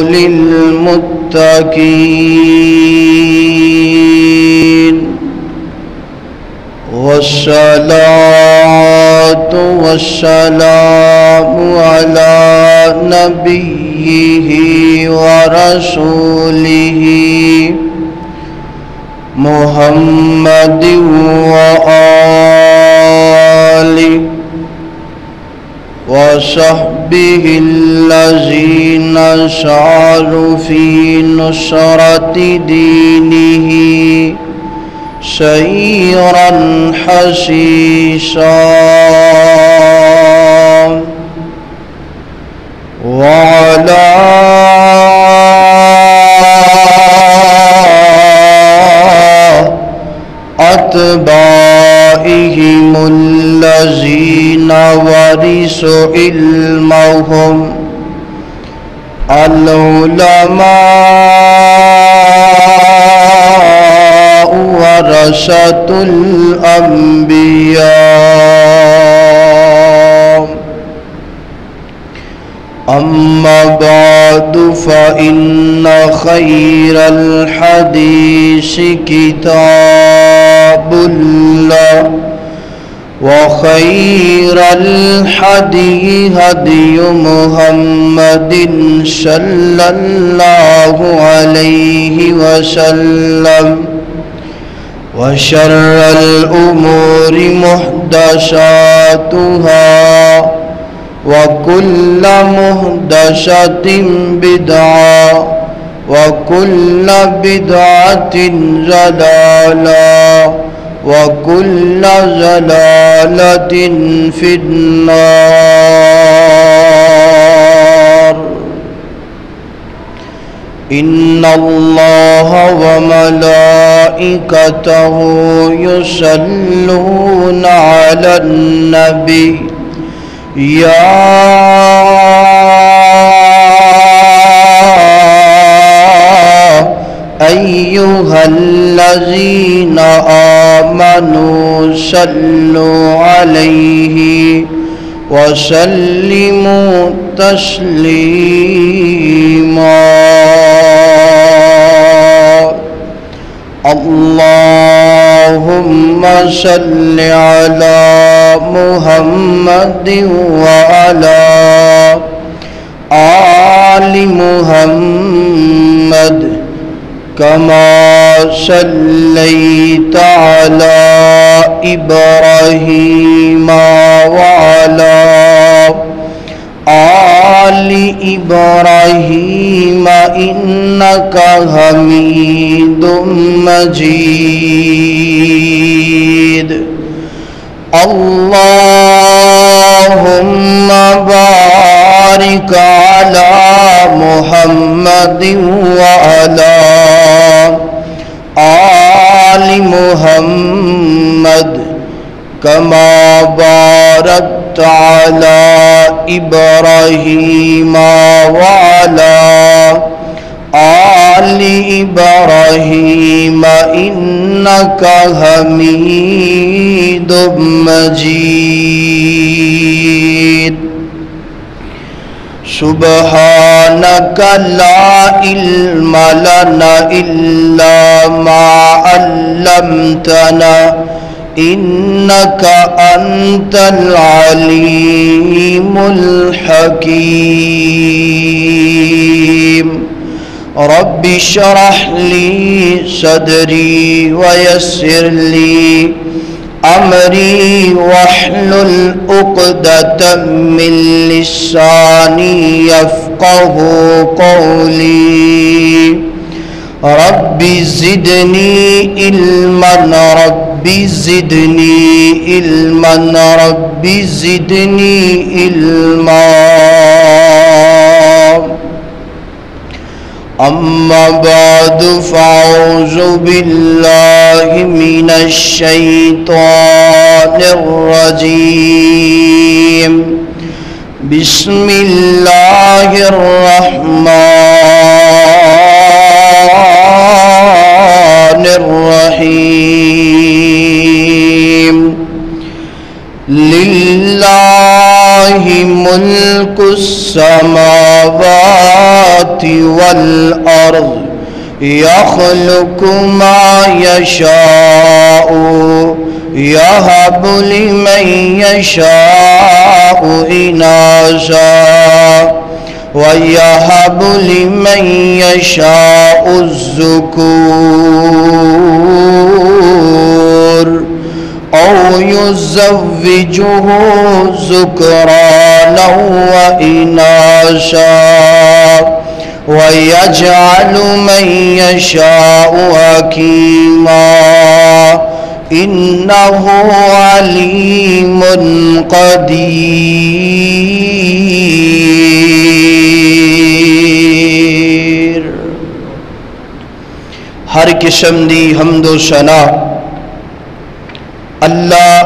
للمتقين والصلاة والسلام على نبيه ورسوله محمد وآله وصحبه الذين ساروا في نصرة دينه سيرا حسيسا وعلى أتباعهم الذين ورثوا علمهم العلماء ورثة الأنبياء أما بعد فإن خير الحديث كتاب الله وخير الهدي هدي محمد صلى الله عليه وسلم وشر الأمور محدثاتها وكل محدثة بدعة وكل بدعة ضلالة وكل ضلالة في النار. إن الله وملائكته يصلون على النبي يا أيها الذين آمنوا صلوا عليه وسلموا تسليما. اللهم صل على محمد وعلى آل محمد كما صليت على إبراهيم وعلى آل إبراهيم إنك حميد مجيد. اللهم بارك على محمد وعلى آل محمد كما باركت على إبراهيم وعلى آل إبراهيم إنك حميد مجيد. سبحانك لا علم لنا إلا ما علمتنا إنك أنت العليم الحكيم. رب اشرح لي صدري ويسر لي أمري واحلل عقدة من لساني يفقه قولي. رب زدني علما رب زدني علما رب زدني علما. أما بعد فأعوذ بالله من الشيطان الرجيم. بسم الله الرحمن الرحيم. لله ملك السماوات السماوات والأرض يخلق ما يشاء يهب لمن يشاء إناثا وَيَهَبُ لِمَن يَشَاءُ الذُّكُورَ أَوْ يُزَوِّجُهُ ذُكْرَانًا وَإِنَاثًا وَيَجْعَلُ مَن يَشَاءُ حَكِيمًا إِنَّهُ عَلِيمٌ قدیر۔ ہر قسم دی حمد و ثنا اللہ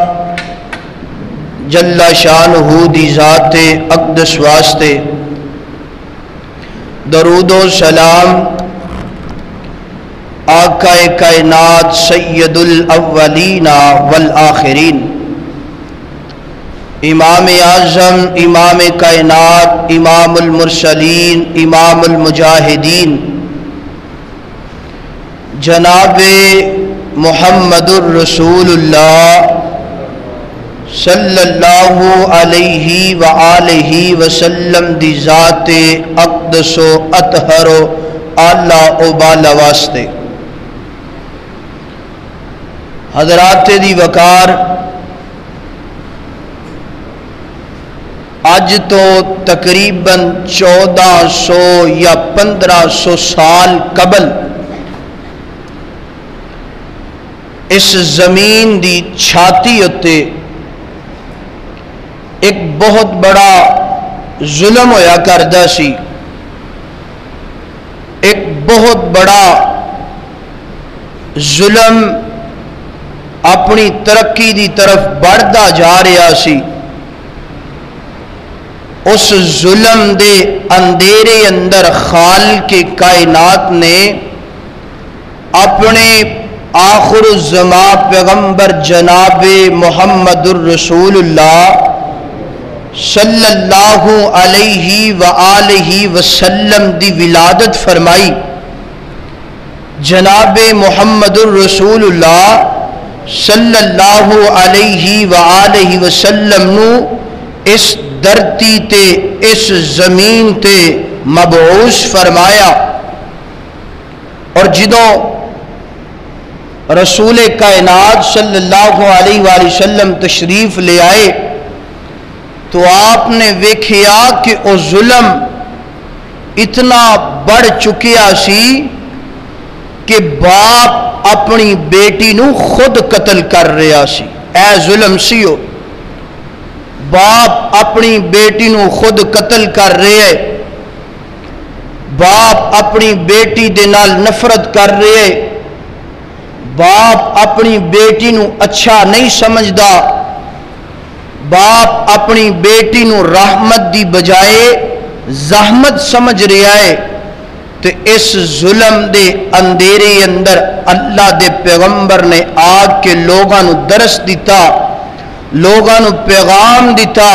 جل شانہ دی ذات اقدس واسطے، درود و سلام آقا کائنات سید الاولین والآخرین، امام اعظم، امام کائنات، امام المرسلین، امام المجاہدین، جناب محمد الرسول اللہ صلی اللہ علیہ وآلہ وسلم دی ذات اقدس و اطہر و اعلی و بالا واسطے، حضرات دی وقار، اج تو تقریباً 1400 یا 1500 سال قبل اس زمین دی چھاتی اتے ایک بہت بڑا ظلم ہویا کردا سی، ایک بہت بڑا ظلم اپنی ترقی دی طرف بڑھدا جا رہا سی۔ اس ظلم دے اندھیرے اندر خالق کائنات نے اپنے آخر الزمان پیغمبر جناب محمد الرسول اللہ صلی اللہ علیہ وآلہ وسلم دی ولادت فرمائی۔ جناب محمد الرسول اللہ صلی اللہ علیہ وآلہ وسلم نو اس دھرتی تے، اس زمین تے مبعوث فرمایا، اور جدوں رسول کائنات صلی اللہ علیہ وآلہ وسلم تشریف لے آئے تو آپ نے ویکھیا کہ او ظلم اتنا بڑھ چکیا سی کہ باپ اپنی بیٹی نو خود قتل کر رہا سی۔ اے ظلم سیو، باپ اپنی بیٹی نو خود قتل کر رہے، باپ اپنی بیٹی دے نال نفرت کر رہے، باپ اپنی بیٹی نو اچھا نہیں سمجھدا، باپ اپنی بیٹی نو رحمت دی بجائے زحمت سمجھ رہا ہے۔ تو اس ظلم دے اندھیرے اندر اللہ دے پیغمبر نے آ کے لوگاں نو درس دیتا، لوگاں نو پیغام دیتا،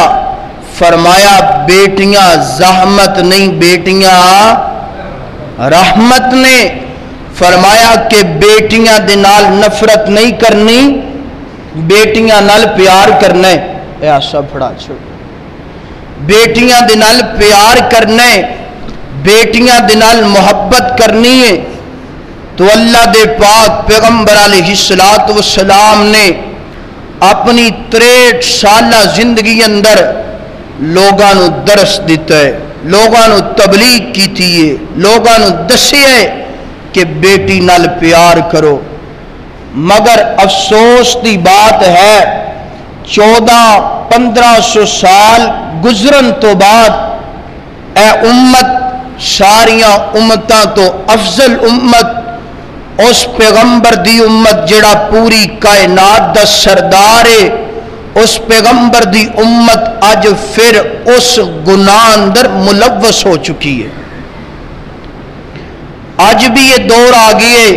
فرمایا بیٹیاں زحمت نہیں، بیٹیاں رحمت نے، فرمایا کہ بیٹیاں دے نال نفرت نہیں کرنی، بیٹیاں نال پیار کرنا ہے۔ ایسا پڑھا چھوڑ، بیٹیاں دے نال پیار کرنا ہے، بیٹیاں دے نال محبت کرنی ہے۔ تو اللہ دے پاک پیغمبر علیہ السلام نے اپنی 63 سالہ زندگی اندر لوگاں نو درس دیتا ہے، لوگاں نو تبلیغ کیتی ہے، لوگاں نو دسیا ہے کہ بیٹی نال پیار کرو۔ مگر افسوس دی بات ہے 1400-1500 سال گزرن تو بعد اے امت، ساریاں امتاں تو افضل امت، اس پیغمبر دی امت جڑا پوری کائنات دا سردار ہے، اس پیغمبر دی امت اج پھر اس گناہ اندر ملوث ہو چکی ہے۔ اج بھی یہ دور آ گئی ہے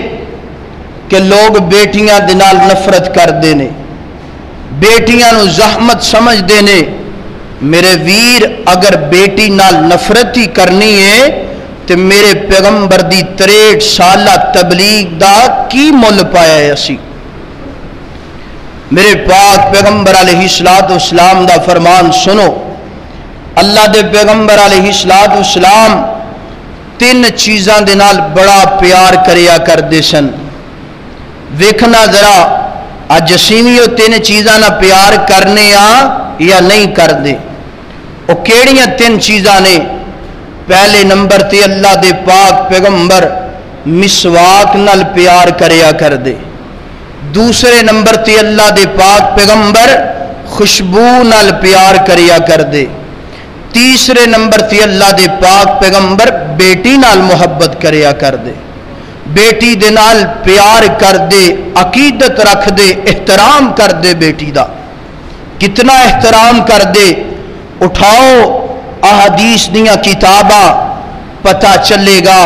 کہ لوگ بیٹیاں دے نال نفرت کر دینے، بیٹیاں نو زحمت سمجھ دینے۔ میرے ویر، اگر بیٹی نال نفرت ہی کرنی ہے تے میرے پیغمبر دی 63 سالہ تبلیغ دا کی مل پایا ہے اسی؟ میرے پاک پیغمبر علیہ السلام دا فرمان سنو، اللہ دے پیغمبر علیہ السلام 3 چیزاں دے نال بڑا پیار کریا کر دے سن۔ ویکھنا ذرا اج اسی وی او 3 چیزاں نہ پیار کرنے یا نہیں کر دے۔ او کیڑیاں 3 چیزاں نے؟ پہلے نمبر تے اللہ دے پاک پیغمبر مسواک نال پیار کریا کر دے۔ دوسرے نمبر تے اللہ دے پاک پیغمبر خوشبو نال پیار کریا کر دے۔ تیسرے نمبر تے اللہ دے پاک پیغمبر بیٹی نال محبت کریا کر دے، بیٹی دے نال پیار کر دے، عقیدت رکھ دے، احترام کر دے بیٹی دا۔ کتنا احترام کر دے؟ اٹھاؤ احادیث دیاں کتاباں، پتہ چلے گا۔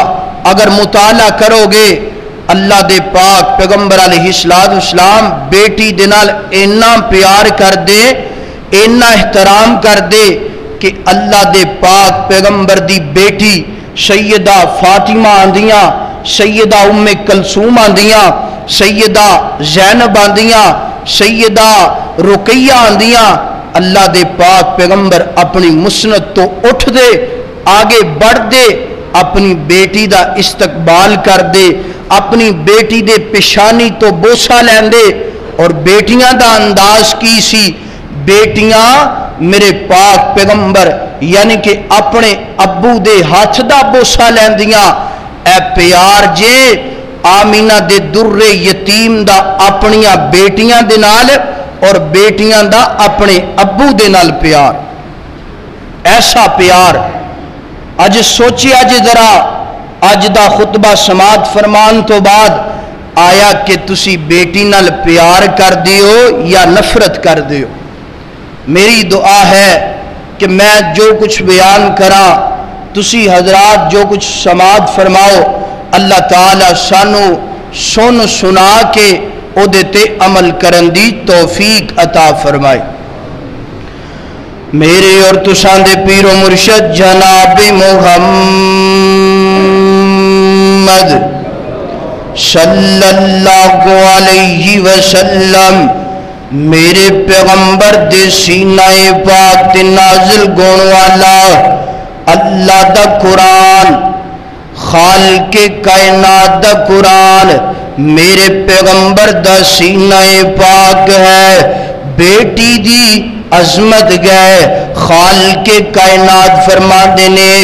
اگر مطالعہ کرو گے اللہ دے پاک پیغمبر علیہ السلام بیٹی دے نال اینا پیار کر دے، اینا احترام کر دے کہ اللہ دے پاک پیغمبر دی بیٹی سیدہ فاطمہ آندیاں، سیدہ ام کلثوم آندیاں، سیدہ زینب آندیاں، سیدہ رقیہ آندیاں، اللہ دے پاک پیغمبر اپنی مسند تو اٹھ دے، آگے بڑھ دے، اپنی بیٹی دا استقبال کر دے، اپنی بیٹی دے پیشانی تو بوسہ لین دے۔ اور بیٹیاں دا انداز کی سی؟ بیٹیاں میرے پاک پیغمبر یعنی کہ اپنے ابو دے ہاتھ دا بوسہ لین دیاں۔ اے پیار جے آمینہ دے در یتیم دا اپنیاں بیٹیاں دے نال اور بیٹیاں دا اپنے ابو دے نال پیار، ایسا پیار۔ اج سوچی اج ذرا اج دا خطبہ سماعت فرمان تو بعد آیا کہ تسی بیٹی نال پیار کر دیو یا نفرت کر دیو؟ میری دعا ہے کہ میں جو کچھ بیان کراں، تسی حضرات جو کچھ سماعت فرماؤ، اللہ تعالی سانو سن سنا کے او دیتے عمل کرن دی توفیق عطا فرمائے۔ میرے اور تساں دے پیر و مرشد جناب محمد صلی اللہ علیہ وسلم میرے پیغمبر دے سینہ پاک تے نازل گون والا اللہ دا قرآن، خالق کائنات دا قرآن میرے پیغمبر دا سینہ پاک ہے۔ بیٹی دی عظمت گئے خالق کائنات فرما دینے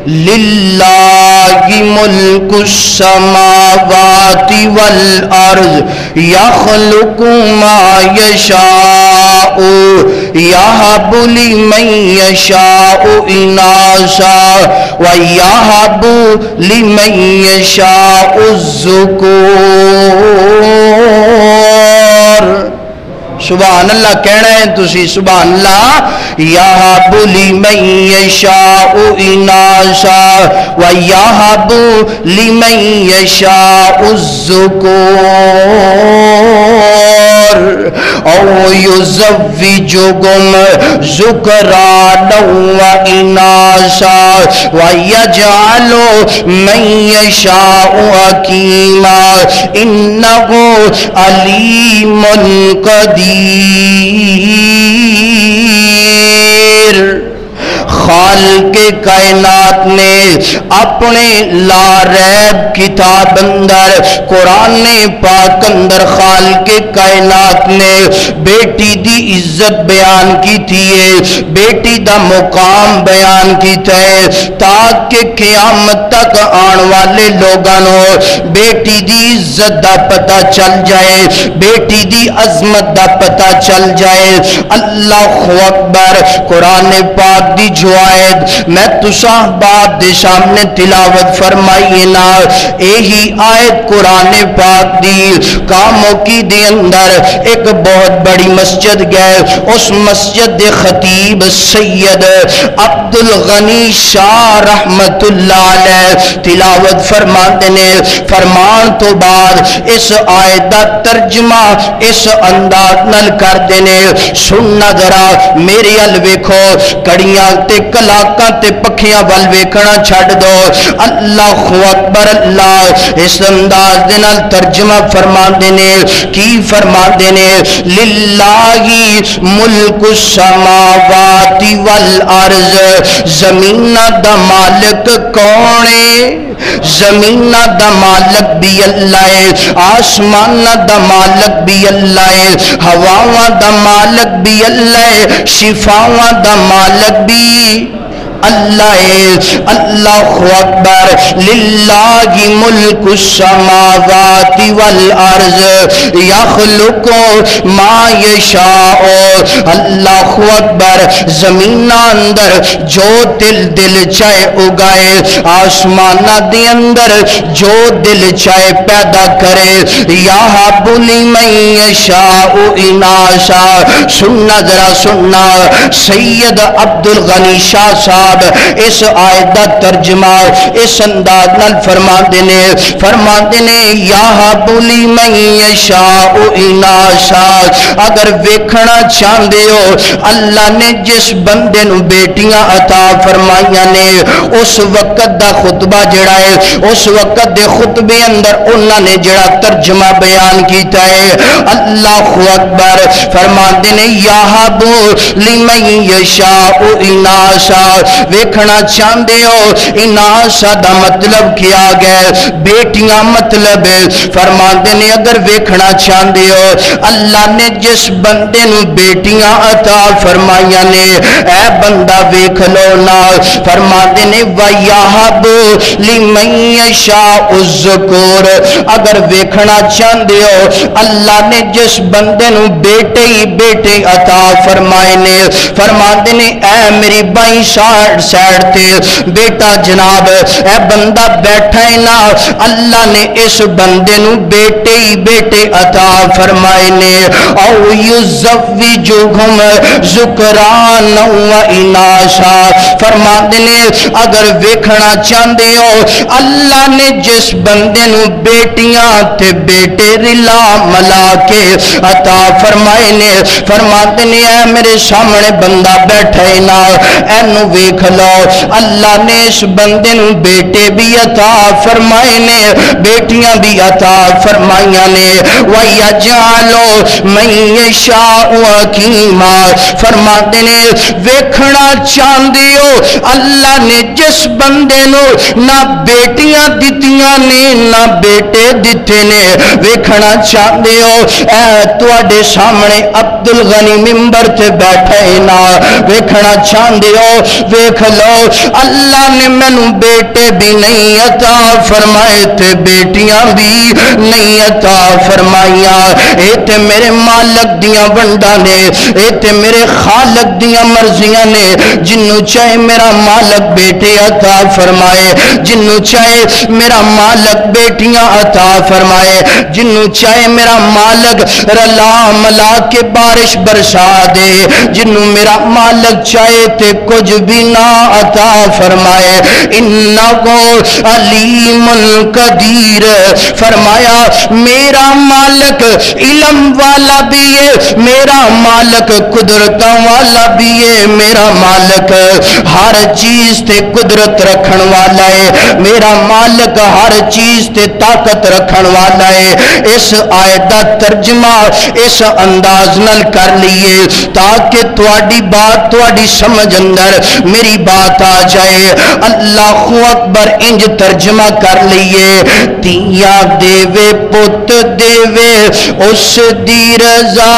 للہ ملک السماوات والارض یخلق ما یشاء یہب لمن یشاء اناثا ویہب لمن یشاء الذکور۔ سبحان اللہ کہنا ہے تسی، سبحان اللہ۔ یہب لمن یشاء اناثا ویہب لمن یشاء الذکور او یزوجہم ذکرانا واناثا ویجعل من یشاء حکیما انہ علیم قدیر۔ خالق کائنات نے اپنے لا ریب کتاب اندر قرآن پاک اندر خالق کائنات نے بیٹی دی عزت بیان کی تھی، بیٹی دا مقام بیان کی تھے تاکہ قیامت تک آن والے لوگانوں بیٹی دی عزت دا پتہ چل جائے، بیٹی دی عظمت دا پتہ چل جائے۔ اللہ اکبر۔ قرآن پاک دی جو آیت میں تساں باپ دے سامنے تلاوت فرمائیے نا، یہی آیت قرآن پاک دی کاموں کی دے اندر ایک بہت بڑی مسجد گئے، اس مسجد دے خطیب سید عبد الغنی شاہ رحمت اللہ علیہ تلاوت فرماتے نے۔ فرمان تو بعد اس آیت دا ترجمہ اس انداز نل کر دینے۔ سننا ذرا میرے ال ویکھو، کڑیاں تے کلا چراغاں تے پکھیاں وال ویکھنا چھڈ دو. اللہ اکبر. اللہ اس انداز دے نال ترجمہ فرماندے نے. کی فرماندے نے؟ للہ ملک السماوات والارض. زمین دا مالک کون ہے؟ زمین دا مالک بھی اللہ ہے, آسمان دا مالک بھی اللہ ہے, ہواواں دا مالک بھی اللہ ہے, شفاواں دا مالک بھی اللہ ہے. اللہ اکبر. للہ ملک السماوات والارض یخلق ما یشاء. اللہ اکبر. زمین اندر جو دل چاہے اگائے, آسمان دے اندر جو دل چاہے پیدا کرے. یہب لمن یشاء اناسا. سننا ذرا سننا, سید عبد الغنی شاہ صاحب اس آیت دا ترجمہ اس انداز نال فرماندے نے یہب لمن یشاء اناسا. اگر ویکھنا چاہندے ہو اللہ نے جس بندے نو بیٹیاں عطا فرمائیاں نے, اس وقت دا خطبہ جڑا ہے, اس وقت دے خطبے اندر انہاں نے جڑا ترجمہ بیان کیتا ہے. اللہ اکبر. فرماندے نے یہب لمن یشاء اناسا. ویکھنا چاہندے ہو اناسا دا مطلب کیا گیا؟ بیٹیاں مطلب. فرماندے نے اگر ویکھنا چاہندے ہو اللہ نے جس بندے نو بیٹیاں عطا فرمائیاں نے, اے بندہ ویکھ لو نا. فرماندے نے وَيَهَبُ لِمَن يَشَاءُ الذُّكُورَ. اگر ویکھنا چاہندے ہو اللہ نے جس بندے نو بیٹے ہی بیٹے عطا فرمائے نے, فرماندے نے اے میری بائیں سائڈ تے بیٹا جناب اے بندہ بیٹھا ہے نا, اللہ نے اس بندے نو بیٹے ہی بیٹے عطا فرمائے نے. او یزوجہم ذکرانا و اناسا. فرماندے نے اگر ویکھنا چاہندے ہو اللہ نے جس بندے نو بیٹیاں تے بیٹے رلا ملا کے عطا فرمائے نے, فرماندے نے اے میرے سامنے بندہ بیٹھا ہے نا, اینو ویکھ لو اللہ نے اس بندے نو بیٹے بھی عطا فرمائے نے, بیٹیاں بھی عطا فرمائیاں نے. وَيَجْعَلُ مَن يَشَاءُ حَكِيمًا. فرماتے نے ویکھنا چاہندے ہو اللہ نے جس بندے نو نہ بیٹیاں دتیاں نے نہ بیٹے دتے نے, ویکھنا چاہندے ہو اے تواڈے سامنے عبد الغنی ممبر تے بیٹھا ہے نا, ویکھنا چاہندے ہو ویکھ لو اللہ نے مینوں بیٹے بھی نہیں عطا فرمائے تے بیٹیاں بھی نہیں عطا فرمائیاں. اے تے میرے مالک دیاں ونڈاں نے, اے تے میرے خالق دیاں مرضیاں نے. جنوں چاہے میرا مالک بیٹے عطا فرمائے, جنوں چاہے میرا مالک بیٹیاں عطا فرمائے, جنوں چاہے میرا مالک رلا ملا کے بارش برسا دے, جنوں میرا مالک چاہے تے کچھ بھی نہ عطا فرمائے. انہو علیم قدیر. فرمایا میرا مالک علم والا بھی ہے, میرا مالک قدرتوں والا بھی ہے, میرا مالک ہر چیز تے قدرت رکھن والا ہے, میرا مالک ہر چیز تے طاقت رکھن والا ہے. اس آیت دا ترجمہ اس انداز نال کر لیے تاکہ تواڈی بات تواڈی سمجھ اندر میری بات آ جائے. اللہ اکبر. انج ترجمہ کر لیے تیا دیوے پت دیوے اس دی رضا,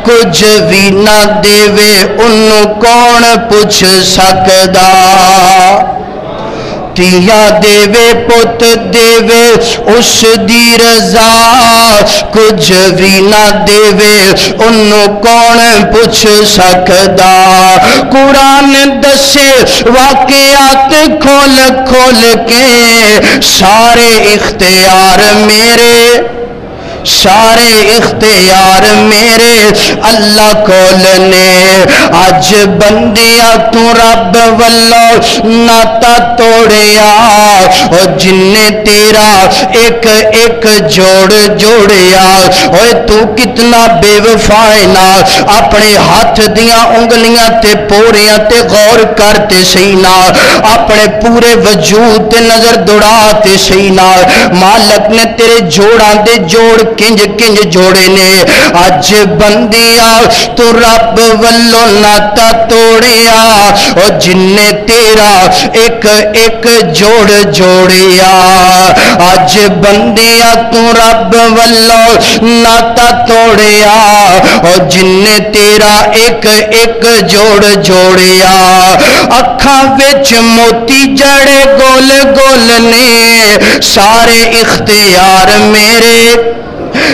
کچھ بھی نہ دیوے انہوں کون پوچھ سکدا. تیا دیوے پت دیوے اس دی رضا, کچھ بھی نہ دیوے انہوں کون پوچھ سکدا. قرآن دسے واقعات کھول کھول کے, سارے اختیار میرے سارے اختیار میرے اللہ کول نے اج بندیا تو رب والو ناتا توڑیا او جن نے تیرا ایک ایک جوڑ جوڑیا اوے تو کتنا بے وفائے نا اپنے ہاتھ دیاں انگلیاں تے پوریاں تے غور کرتے سینا اپنے پورے وجود تے نظر دوڑاتے سینا مالک نے تیرے جوڑاں دے جوڑ کنج کنج جوڑے نے اج بندیا تو رب والو ناتا توڑیا او جن نے تیرا ایک ایک جوڑ جوڑیا اج بندیا تو رب والو ناتا توڑیا او جن نے تیرا ایک ایک جوڑ جوڑیا اکھاں وچ موتی جڑے گول گول نے سارے اختیار میرے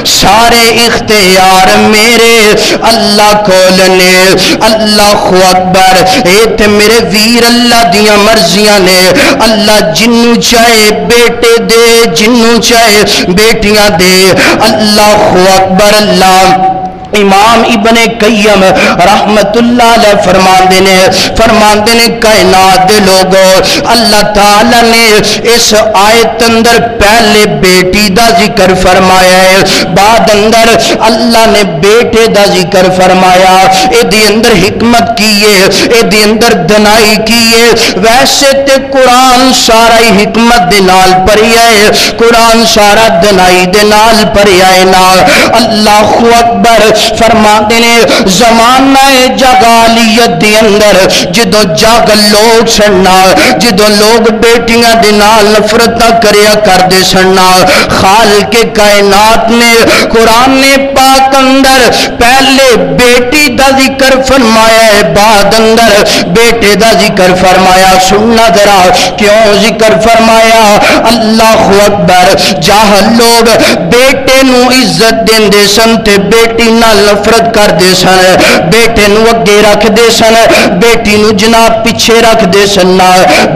سارے اختیار میرے اللہ کول نے اللہ اکبر اے تے میرے ویر اللہ دیاں مرضیاں نے اللہ جنوں چاہے بیٹے دے جنوں چاہے بیٹیاں دے اللہ اکبر اللہ امام ابن قیم رحمت اللہ علیہ فرماندے نے کائنات دے لوگوں اللہ تعالی نے اس آیت اندر پہلے بیٹی دا ذکر فرمایا ہے بعد اندر اللہ نے بیٹے دا ذکر فرمایا اے دی اندر حکمت کیے اے دی اندر دنائی کیے ویسے تے قرآن سارا ہی حکمت دے نال پڑھیا ہے قرآن سارا دنائی دے نال پڑھیا ہے نا اللہ اکبر فرما دینے زمانہ جاگالیت دے اندر جدو جاگل لوگ سننا جدو لوگ بیٹیاں دے نال نفرت کریا کر دے سننا خالق کائنات نے قرآن پاک اندر پہلے بیٹی دا ذکر فرمایا ہے بعد اندر بیٹے دا ذکر فرمایا سننا ذرا کیوں ذکر فرمایا اللہ اکبر جاہل لوگ بیٹے نو عزت دین دے سن تے بیٹی نال نفرت کر دے سن بیٹے نو اگے رکھ دے سن بیٹی نو جناب پیچھے رکھ دے سن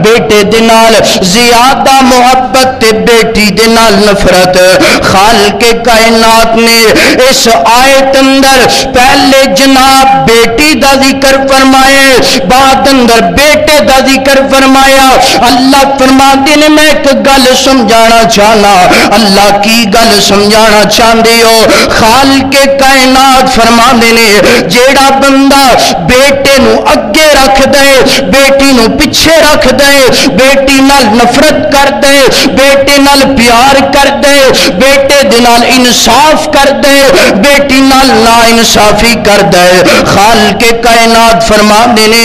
بیٹے دے نال زیادہ محبت تے بیٹی دے نال نفرت خالق کائنات نے اس آیت اندر پہلے جناب بیٹی دا ذکر فرمائے بعد اندر بیٹے دا ذکر فرمایا اللہ فرماتے نے میں ایک گل سمجھانا چاہنا اللہ کی گل سمجھانا چاہندے ہو خالق کائنات فرما دینے جیڑا بندہ بیٹے نو اگے رکھ دے بیٹی نو پیچھے رکھ دے بیٹی نال نفرت کر دے بیٹے نال پیار کر دے بیٹے دے نال انصاف کر دے بیٹی نال نا انصافی کر دے خالق کائنات فرما دینے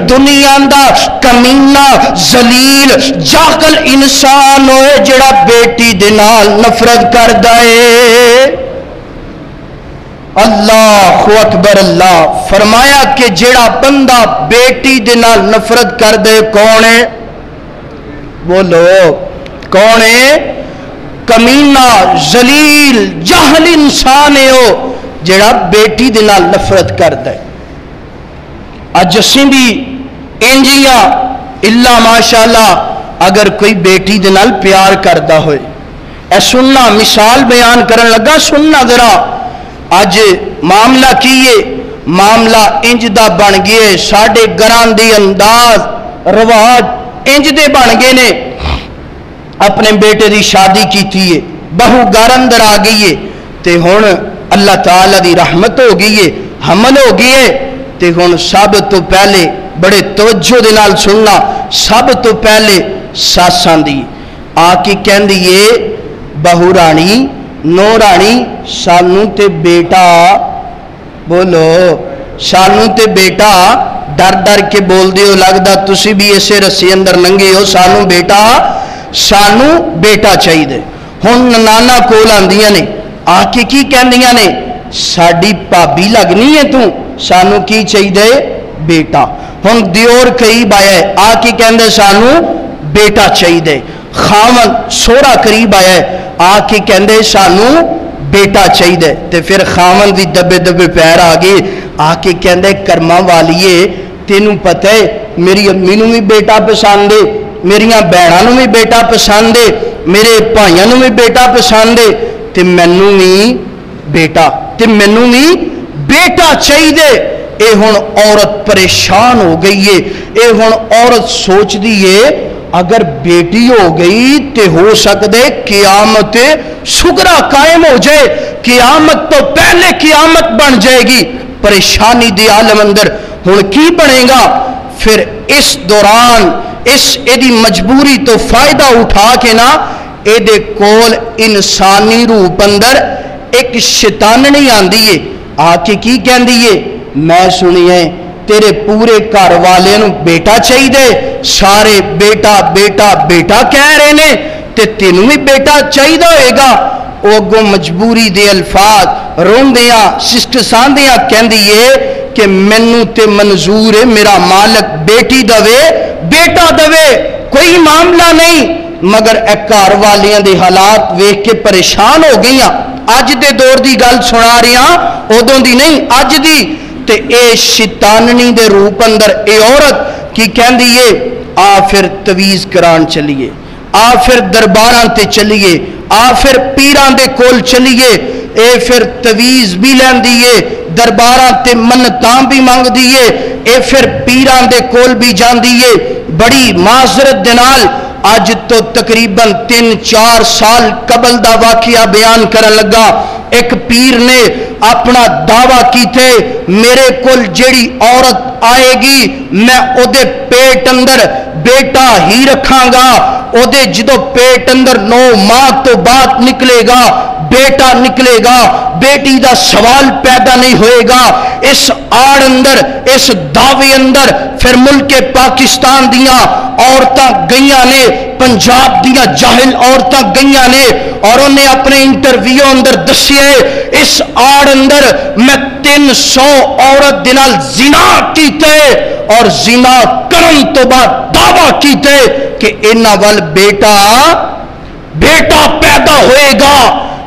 دنیا دا کمینہ ذلیل جاہل انسان ہوئے جیڑا بیٹی دے نال نفرت کر دے اللہ اکبر اللہ فرمایا کہ جیڑا بندہ بیٹی دے نال نفرت کر دے کون ہے بولو کون ہے کمینہ ذلیل جاہل انسان ہے ہو جیڑا بیٹی دے نال نفرت کر دے اج اسیں بھی انجیاں اللہ ماشاءاللہ اگر کوئی بیٹی دے نال پیار کردا ہوئے اے سننا مثال بیان کرن لگا سننا ذرا اج معاملہ کیے معاملہ انج دا بن گئے ساڑھے گران دی انداز رواج انج دے بن گئے نے اپنے بیٹے دی شادی کی تھی بہو گھر اندر آ گئی تے ہن اللہ تعالی دی رحمت ہو گئی حمل ہو گئی تے ہن سب تو پہلے بڑے توجہ دے نال سننا سب تو پہلے ساساں دی آ کے کہندی ہے بہو رانی نو رانی سانوں تے بیٹا بولو سانوں تے بیٹا ڈر ڈر کے بول دیو لگدا تسی بھی اسے رسی اندر ننگے ہو سانوں بیٹا چاہیے دے ہن نانا کول آندیاں نے آ کے کی کہندیاں نے ساڈی بھابی لگنی ہے تو سانوں کی چاہیے دے بیٹا ہن دیور قریب آیا ہے آ کے کہندے سانوں بیٹا چاہیے دے خاون سوہرا قریب آیا ہے آ کے کہندے سانوں بیٹا چاہیے تے پھر خاون دی دبے دبے پیر آ گئے آ کے کہندے کرما والیے تینوں پتہ ہے میری امی نوں بھی بیٹا پسند ہے میریاں بہناں نوں بھی بیٹا پسند ہے میرے بھائیاں نوں بھی بیٹا پسند ہے تے مینوں بھی بیٹا، تے مینوں بھی بیٹا چاہیے۔ اے ہن عورت پریشان ہو گئی ہے، اے ہن عورت سوچ دی ہے اگر بیٹی ہو گئی تے ہو سکدے قیامت صغرا قائم ہو جائے، قیامت تو پہلے قیامت بن جائے گی۔ پریشانی دی عالم اندر ہن کی بنے گا؟ پھر اس دوران اس ایدی مجبوری تو فائدہ اٹھا کے نا ایدے کول انسانی روپ اندر ایک شیطان نہیں آندی ہے، آ کے کی کہندی ہے میں سنیے تیرے پورے گھر والے نو بیٹا چاہیے، سارے بیٹا بیٹا بیٹا کہہ رہے نے تے تینوں بھی بیٹا چاہیے ہوئے گا۔ او اگوں مجبوری دے الفاظ روندیاں سسکساندیاں کہندی ہے کہ مینوں تے منظور ہے میرا مالک بیٹی دوے بیٹا دوے، کوئی معاملہ نہیں، مگر اے گھر والیاں دے حالات ویکھ کے پریشان ہو گئیاں۔ اج دے دور دی گل سنا رہی ہاں، ادوں دی نہیں، اج دی۔ تے اے شیطاننی دے روپ اندر اے عورت کی کہندی ہے آ پھر تویز کران چلیے، آ پھر درباراں تے چلیے، آ پھر پیراں دے کول چلیے، اے پھر تویز بھی لیندی ہے، درباراں تے منتاں بھی منگ دیئے، اے پھر پیراں دے کول بھی جاندی ہے۔ بڑی معذرت دے نال اج تو تقریباً 3-4 سال قبل دا واقعہ بیان کرن لگا۔ ایک پیر نے اپنا دعویٰ کیتے میرے کول جیڑی عورت آئے گی میں او دے پیٹ اندر بیٹا ہی رکھاں گا، او دے جدو پیٹ اندر 9 ماہ تو بعد نکلے گا بیٹا نکلے گا، بیٹی دا سوال پیدا نہیں ہوئے گا۔ اس آڑ اندر اس دعوے اندر پھر ملک پاکستان دیاں عورتاں گئیاں نے، پنجاب دیاں جاہل عورتاں گئیاں نے، اور انہیں اپنے انٹرویو اندر دسیے اس آڑ اندر میں 300 عورت دنال زنا کیتے اور زنا کرن تو بعد دعویٰ کیتے کہ انہاں وال بیٹا پیدا ہوئے گا۔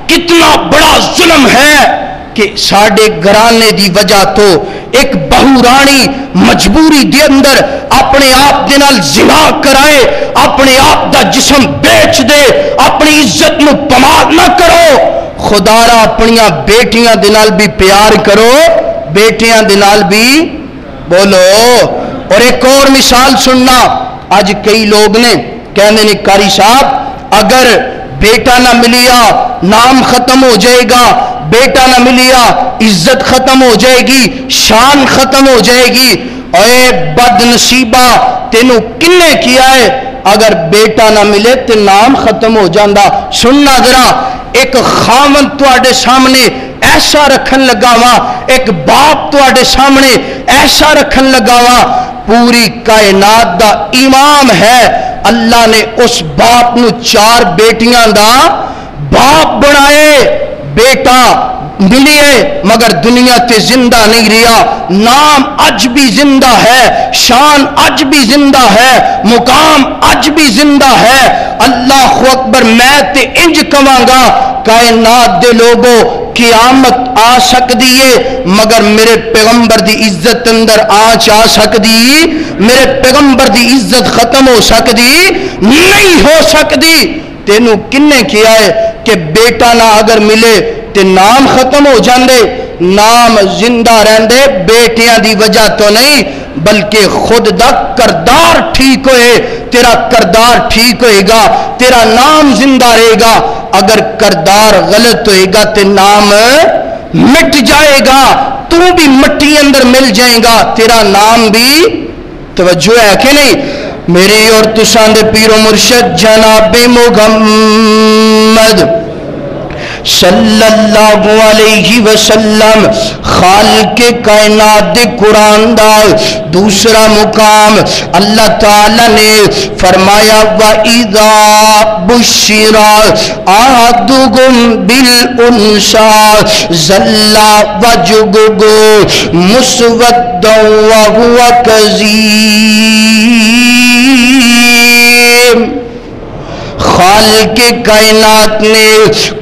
کتنا بڑا ظلم ہے کہ ساڑھے گھرانے دی وجہ تو ایک بہورانی مجبوری دے اندر اپنے آپ دنال زنا کرائے، اپنے آپ دا جسم بیچ دے، اپنی عزت نو پمال نہ کرو۔ خدا را اپنیاں بیٹیاں دنال بھی پیار کرو، بیٹیاں دنال بھی بولو۔ اور ایک اور مثال سننا، آج کئی لوگ نے کہنے نے قاری صاحب اگر بیٹا نہ ملیا نام ختم ہو جائے گا، بیٹا نہ ملیا عزت ختم ہو جائے گی، شان ختم ہو جائے گی۔ اے بد نصیبہ تینوں کنے کیا ہے اگر بیٹا نہ ملے تو نام ختم ہو جاندہ۔ سننا ذرا، ایک خاوند تواڈے سامنے ایسا رکھن لگا وا، ایک باپ تواڈے سامنے ایسا رکھن لگا وا، پوری کائنات دا امام ہے، اللہ نے اس باپ نو 4 بیٹیاں دا باپ بنائے، بیٹا ملیے مگر دنیا تے زندہ نہیں رہا، نام اج بھی زندہ ہے، شان اج بھی زندہ ہے، مقام اج بھی زندہ ہے۔ اللہ اکبر، میں تے انج کواں گا کائنات دے لوگوں قیامت آ سکتی ہے مگر میرے پیغمبر دی عزت اندر آنچ آ سکتی، میرے پیغمبر دی عزت ختم ہو سکتی نہیں ہو سکتی۔ تینوں کنے کیا ہے کہ بیٹا نہ اگر ملے تے نام ختم ہو جاندے، نام زندہ رہندے بیٹیاں دی وجہ تو نہیں بلکہ خود دا کردار ٹھیک ہوئے، تیرا کردار ٹھیک ہوئے گا تیرا نام زندہ رہے گا، اگر کردار غلط ہوئے گا تے نام مٹ جائے گا، تو بھی مٹی اندر مل جائے گا، تیرا نام بھی۔ توجہ ہے کہ نہیں؟ میری اور تسان دے پیر و مرشد جناب محمد صلی اللہ علیہ وسلم خالق کائنات دے قرآن دا دوسرا مقام اللہ تعالی نے فرمایا وَإِذَا بُشِّرَ أَحَدُكُم بِالْأُنثَىٰ ظَلَّ وَجْهُهُ مُسْوَدًّا وَهُوَ كَظِيمٌ۔ خالق کائنات نے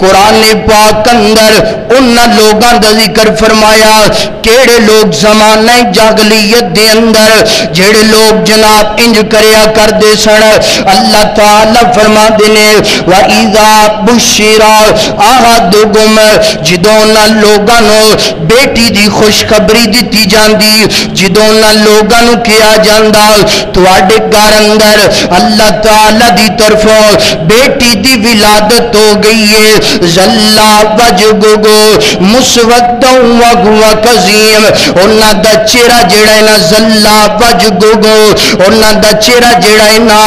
قرآن پاک اندر انہاں لوگاں دا ذکر فرمایا کیڑے لوگ زمانہ جاہلیت دے اندر جڑے لوگ جناب انج کریا کر دے سن اللہ تعالی فرما دینے وَإِذَا بُشِّرَ أَحَدُكُمْ جدوں نہ لوگاں نو بیٹی دی خوشخبری دتی جاندی جدوں نہ لوگاں نو کیا جاندا تواڈے گھر اندر اللہ تعالی دی طرفوں بیٹی دی ولادت ہو گئی ہے ظلا وجهه مسودا وهو كظيم انہاں دا چہرہ جڑا ہے نا ظلا وجهه انہاں دا چہرہ جڑا ہے نا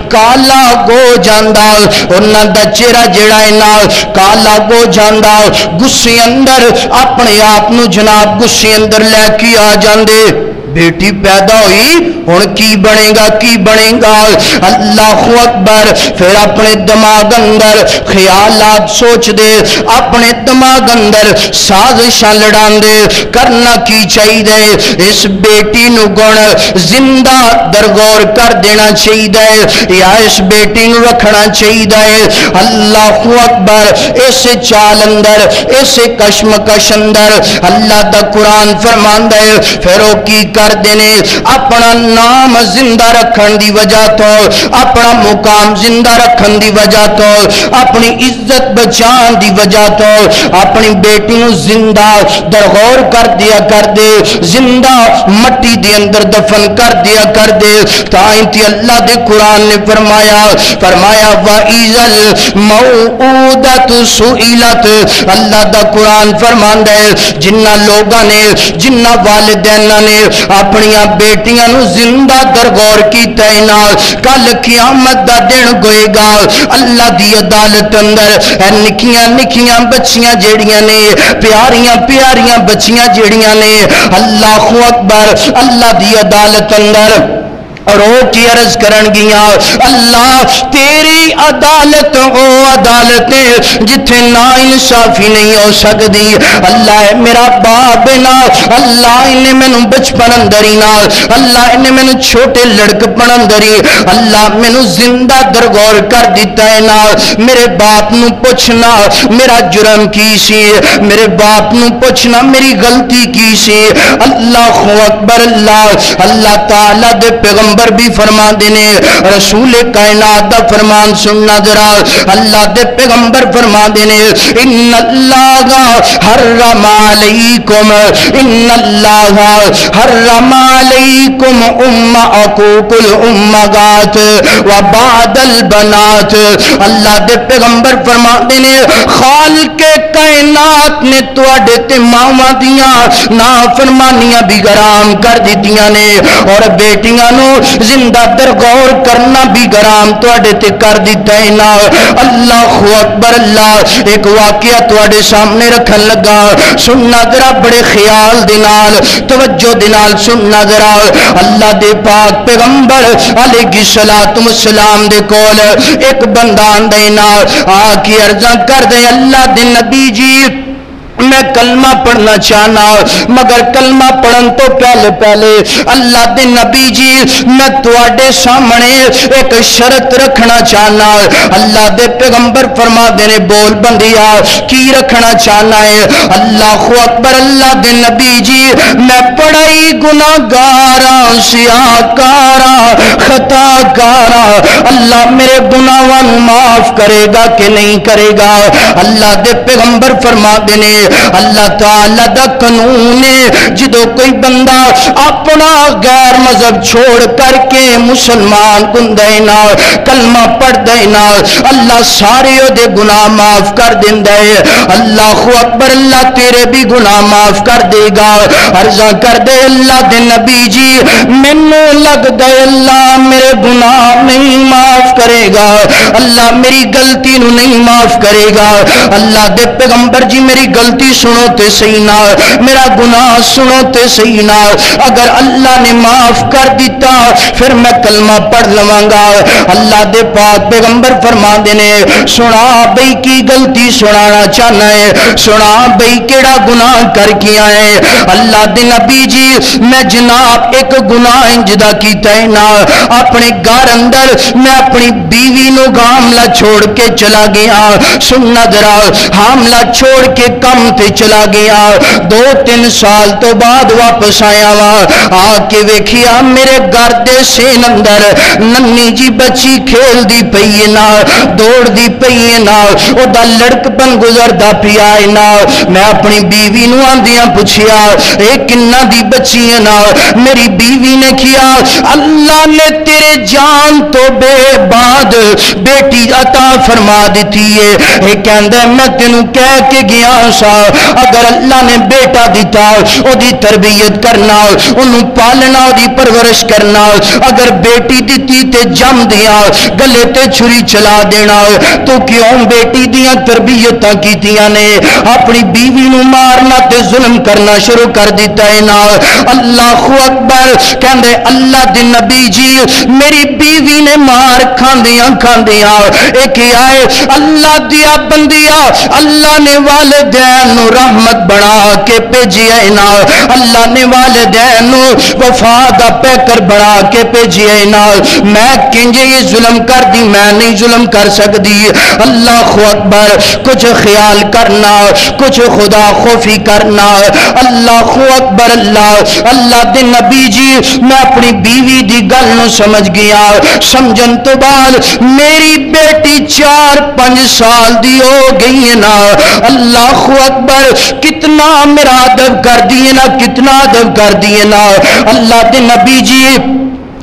کالا ہو جاندا انہاں دا چہرہ جڑا ہے نا کالا ہو جاندا غصے اندر اپنے آپ نو جناب غصے اندر لے کے آ جاندے بیٹی پیدا ہوئی ہن کی بنے گا اللہ اکبر پھر اپنے دماغ اندر خیالات سوچ دے اپنے دماغ اندر سازشاں لڑان دے کرنا کی چاہیے اس بیٹی نو گن زندہ درگور کر دینا چاہیے یا اس بیٹی نو رکھنا چاہیے اللہ اکبر اس چال اندر اس کشمکش اندر اللہ دا قرآن فرماندا ہے پھر او کی کر دینے اپنا نام زندہ رکھن دی وجہ تو اپنا مقام زندہ رکھن دی وجہ تو اپنی عزت بچان دی وجہ تو اپنی بیٹی نو زندہ درغور کر دیا کر دے زندہ مٹی دے اندر دفن کر دیا کر دے تائیں اللہ دے قرآن نے فرمایا وَإِذَا الْمَوْءُودَةُ سُئِلَتْ اللہ دا قرآن فرماندا ہے جنہ لوگاں نے جنہ والدیناں نے اپنی بیٹیاں نو زندہ درگور کی تینال کل قیامت دا دن گوئے گا اللہ دی عدالت اندر نکیاں بچیاں جیڑیاں نے پیاریاں بچیاں جیڑیاں نے اللہ اکبر اللہ دی عدالت اندر اور وہ کی عرض کرن گیا اللہ تیری عدالت او عدالت جتھے نا انصافی نہیں ہو سکتی اللہ میرا باپ نا اللہ انہیں میں نو بچپن اندری نا اللہ انہیں میں نو چھوٹے لڑکپن اندری اللہ میں نو زندہ درگور کر دیتا ہے نا میرے باپ نو پوچھنا میرا جرم کی سی میرے باپ نو پوچھنا میری غلطی کی سی اللہ اکبر اللہ تعالیٰ دے پیغمبر بھی فرما دینے رسول کائنات دا فرمان سننا ذرا اللہ دے پیغمبر فرما دینے ان اللہ حرم علیکم عقوق الامہات و بعد البنات اللہ دے پیغمبر فرما دینے خالق کائنات نے تواڈے تے ماواں دیاں نافرمانیاں بھی گرام کر دیتیاں نے اور بیٹیاں نو زندہ درگور کرنا بھی گرام توڑے تے کر دیتا ہے نا اللہ اکبر اللہ ایک واقعہ توڑے سامنے رکھن لگا سننا ذرا بڑے خیال دینال توجہ دینال سننا ذرا اللہ دے پاک پیغمبر علیہ السلام دے کول ایک بندان دینا آکی عرضاں کر دے اللہ دے نبی جی میں کلمہ پڑھنا چاہنا مگر کلمہ پڑھن تو پہلے اللہ دے نبی جی میں تواڈے سامنے ایک شرط رکھنا چاہنا اللہ دے پیغمبر فرما دینے بول بندیا کی رکھنا چاہنا ہے اللہ اکبر اللہ دے نبی جی میں پڑھائی گناہگاراں سیاہکاراں خطاکاراں اللہ میرے گناہاں معاف کرے گا کہ نہیں کرے گا اللہ دے پیغمبر فرما دینے اللہ تعالی دا قانون ہے جدو کوئی بندہ اپنا غیر مذہب چھوڑ کر کے مسلمان کن دینا کلمہ پڑھ دینا اللہ سارے دے گناہ معاف کر دیندہ ہے اللہ اکبر اللہ تیرے بھی گناہ معاف کر دے گا عرضہ کر دے اللہ دے نبی جی مینوں لگ دے اللہ میرے گناہ نہیں معاف کرے گا اللہ میری غلطی نو نہیں معاف کرے گا اللہ دے پیغمبر جی میری غلطی غلطی سنو تے صحیح نہ، میرا گناہ سنو تے صحیح نہ، اگر اللہ نے معاف کر دیتا پھر میں کلمہ پڑھ لواں گا۔ اللہ دے پاک پیغمبر فرما دینے سنا بھئی کی غلطی سنانا چاہنا ہے، سنا بھئی کیڑا گناہ کر کیا ہے۔ اللہ دے نبی جی میں جناب ایک گناہ انجدہ کیتا ہے نا، اپنے گھر اندر میں اپنی بیوی نو حاملہ چھوڑ کے چلا گیا، سننا ذرا حاملہ چھوڑ کے کم تے چلا گیا، 2-3 سال تو بعد واپس آیا وا، آ کے ویکھیا میرے گھر دے سین اندر ننی جی بچی کھیل دی پئی نا، دوڑ دی پئی نا، او دا لڑکپن گزردا پیا نا۔ میں اپنی بیوی نو آندیاں پوچھیا اے کنہ دی بچی ہے نا؟ میری بیوی نے کیا اللہ نے تیرے جان تو بے بعد بیٹی عطا فرما دیتی ہے، اے کہندا میں تینوں کہہ کے گیا سا اگر اللہ نے بیٹا دیتا او دی تربیت کرنا، انہوں پالنا، او دی پرورش کرنا، اگر بیٹی دیتی تے جم دیا گلے تے چھری چلا دینا، تو کیوں بیٹی دیاں تربیتاں کیتیاں نے؟ اپنی بیوی نو مارنا تے ظلم کرنا شروع کر دیتا ہے نا۔ اللہ اکبر کہندے اللہ دے نبی جی میری بیوی نے مار کھاندیاں کھاندیاں ایک آئے اللہ دیا بندیا، اللہ نے والدین نو رحمت بنا کے بھیجیا ہے نا، اللہ نے والدین نو وفا دا پیکر بنا کے بھیجیا ہے نا۔ میں کنجے یہ ظلم کر دی، میں نہیں ظلم کر سکتی۔ اللہ اکبر کچھ خیال کرنا، کچھ خدا خوفی کرنا۔ اللہ اکبر اللہ دے نبی جی میں اپنی بیوی دی گل نو سمجھ گیا، سمجھن تو بعد میری بیٹی 4-5 سال دی ہو گئی ہے نا۔ اللہ اکبر کتنا میرا ادب کر دیے نا، کتنا ادب کر دیے نا۔ اللہ دے نبی جی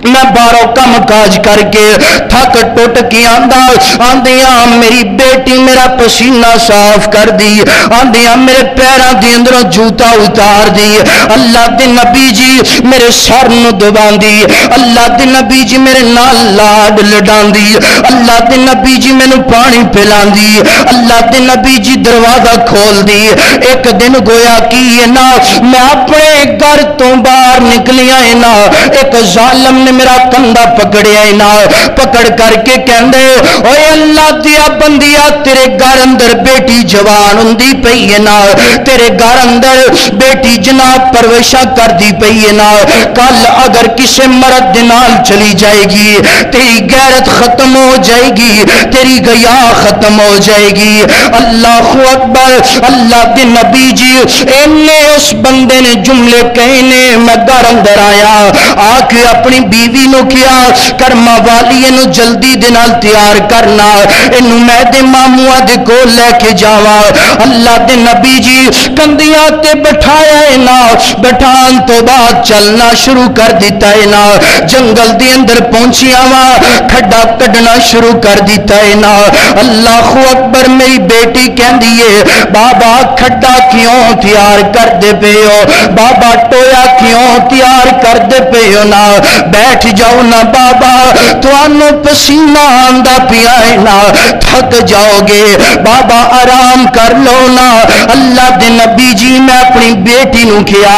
میں باروں کم کاج کر کے تھک ٹوٹ کے آندیاں میری بیٹی میرا پسینہ صاف کر دی، آندیاں میرے پیراں دے اندروں جوتا اتار دی، اللہ دے نبی جی میرے سر نو دبان دی، اللہ دے نبی جی میرے نال لاڈ لڈان دی، اللہ دے نبی جی میں نو پانی پلان دی، اللہ دے نبی جی دروازہ کھول دی۔ ایک دن گویا کی ہے نا میں اپنے گھر تو باہر نکلیا ہے نا، ایک ظالم نے میرا کندھا پکڑیا ہے نا، پکڑ کر کے کہندے اوے اللہ دیا بندیا تیرے گھر اندر بیٹی جوان ہوندی پئی ہے نا، تیرے گھر اندر بیٹی جناب پروشاں کر دی پئی ہے نا، کل اگر کسے مرد دے نال چلی جائے گی تیری غیرت ختم ہو جائے گی، تیری گیا ختم ہو جائے گی۔ اللہ اکبر اللہ دے نبی جی اینے اس بندے نے جملے کہنے میں گھر اندر آیا، آ کے اپنی بیوی نو کیا کرما والی نو جلدی دے نال تیار کرنا، اینو میں دے ماموں دے کول لے کے جاواں۔ اللہ دے نبی جی کندیاں تے بٹھایا ہے نا، بٹھان تو بعد چلنا شروع کر دیتا ہے نا، جنگل دے اندر پہنچیا وا کھڈا کڈنا شروع کر دیتا ہے نا۔ اللہ اکبر میری بیٹی کہندی ہے بابا کھڈا کیوں تیار کر دے پے ہو، بابا ٹویا کیوں تیار کر دے پے ہو نا، بیٹھ جاؤ نا بابا توانو پسینہ آندا پیا ہے نا، تھک جاؤ گے بابا آرام کر لو نا۔ اللہ دے نبی جی میں اپنی بیٹی نو کیا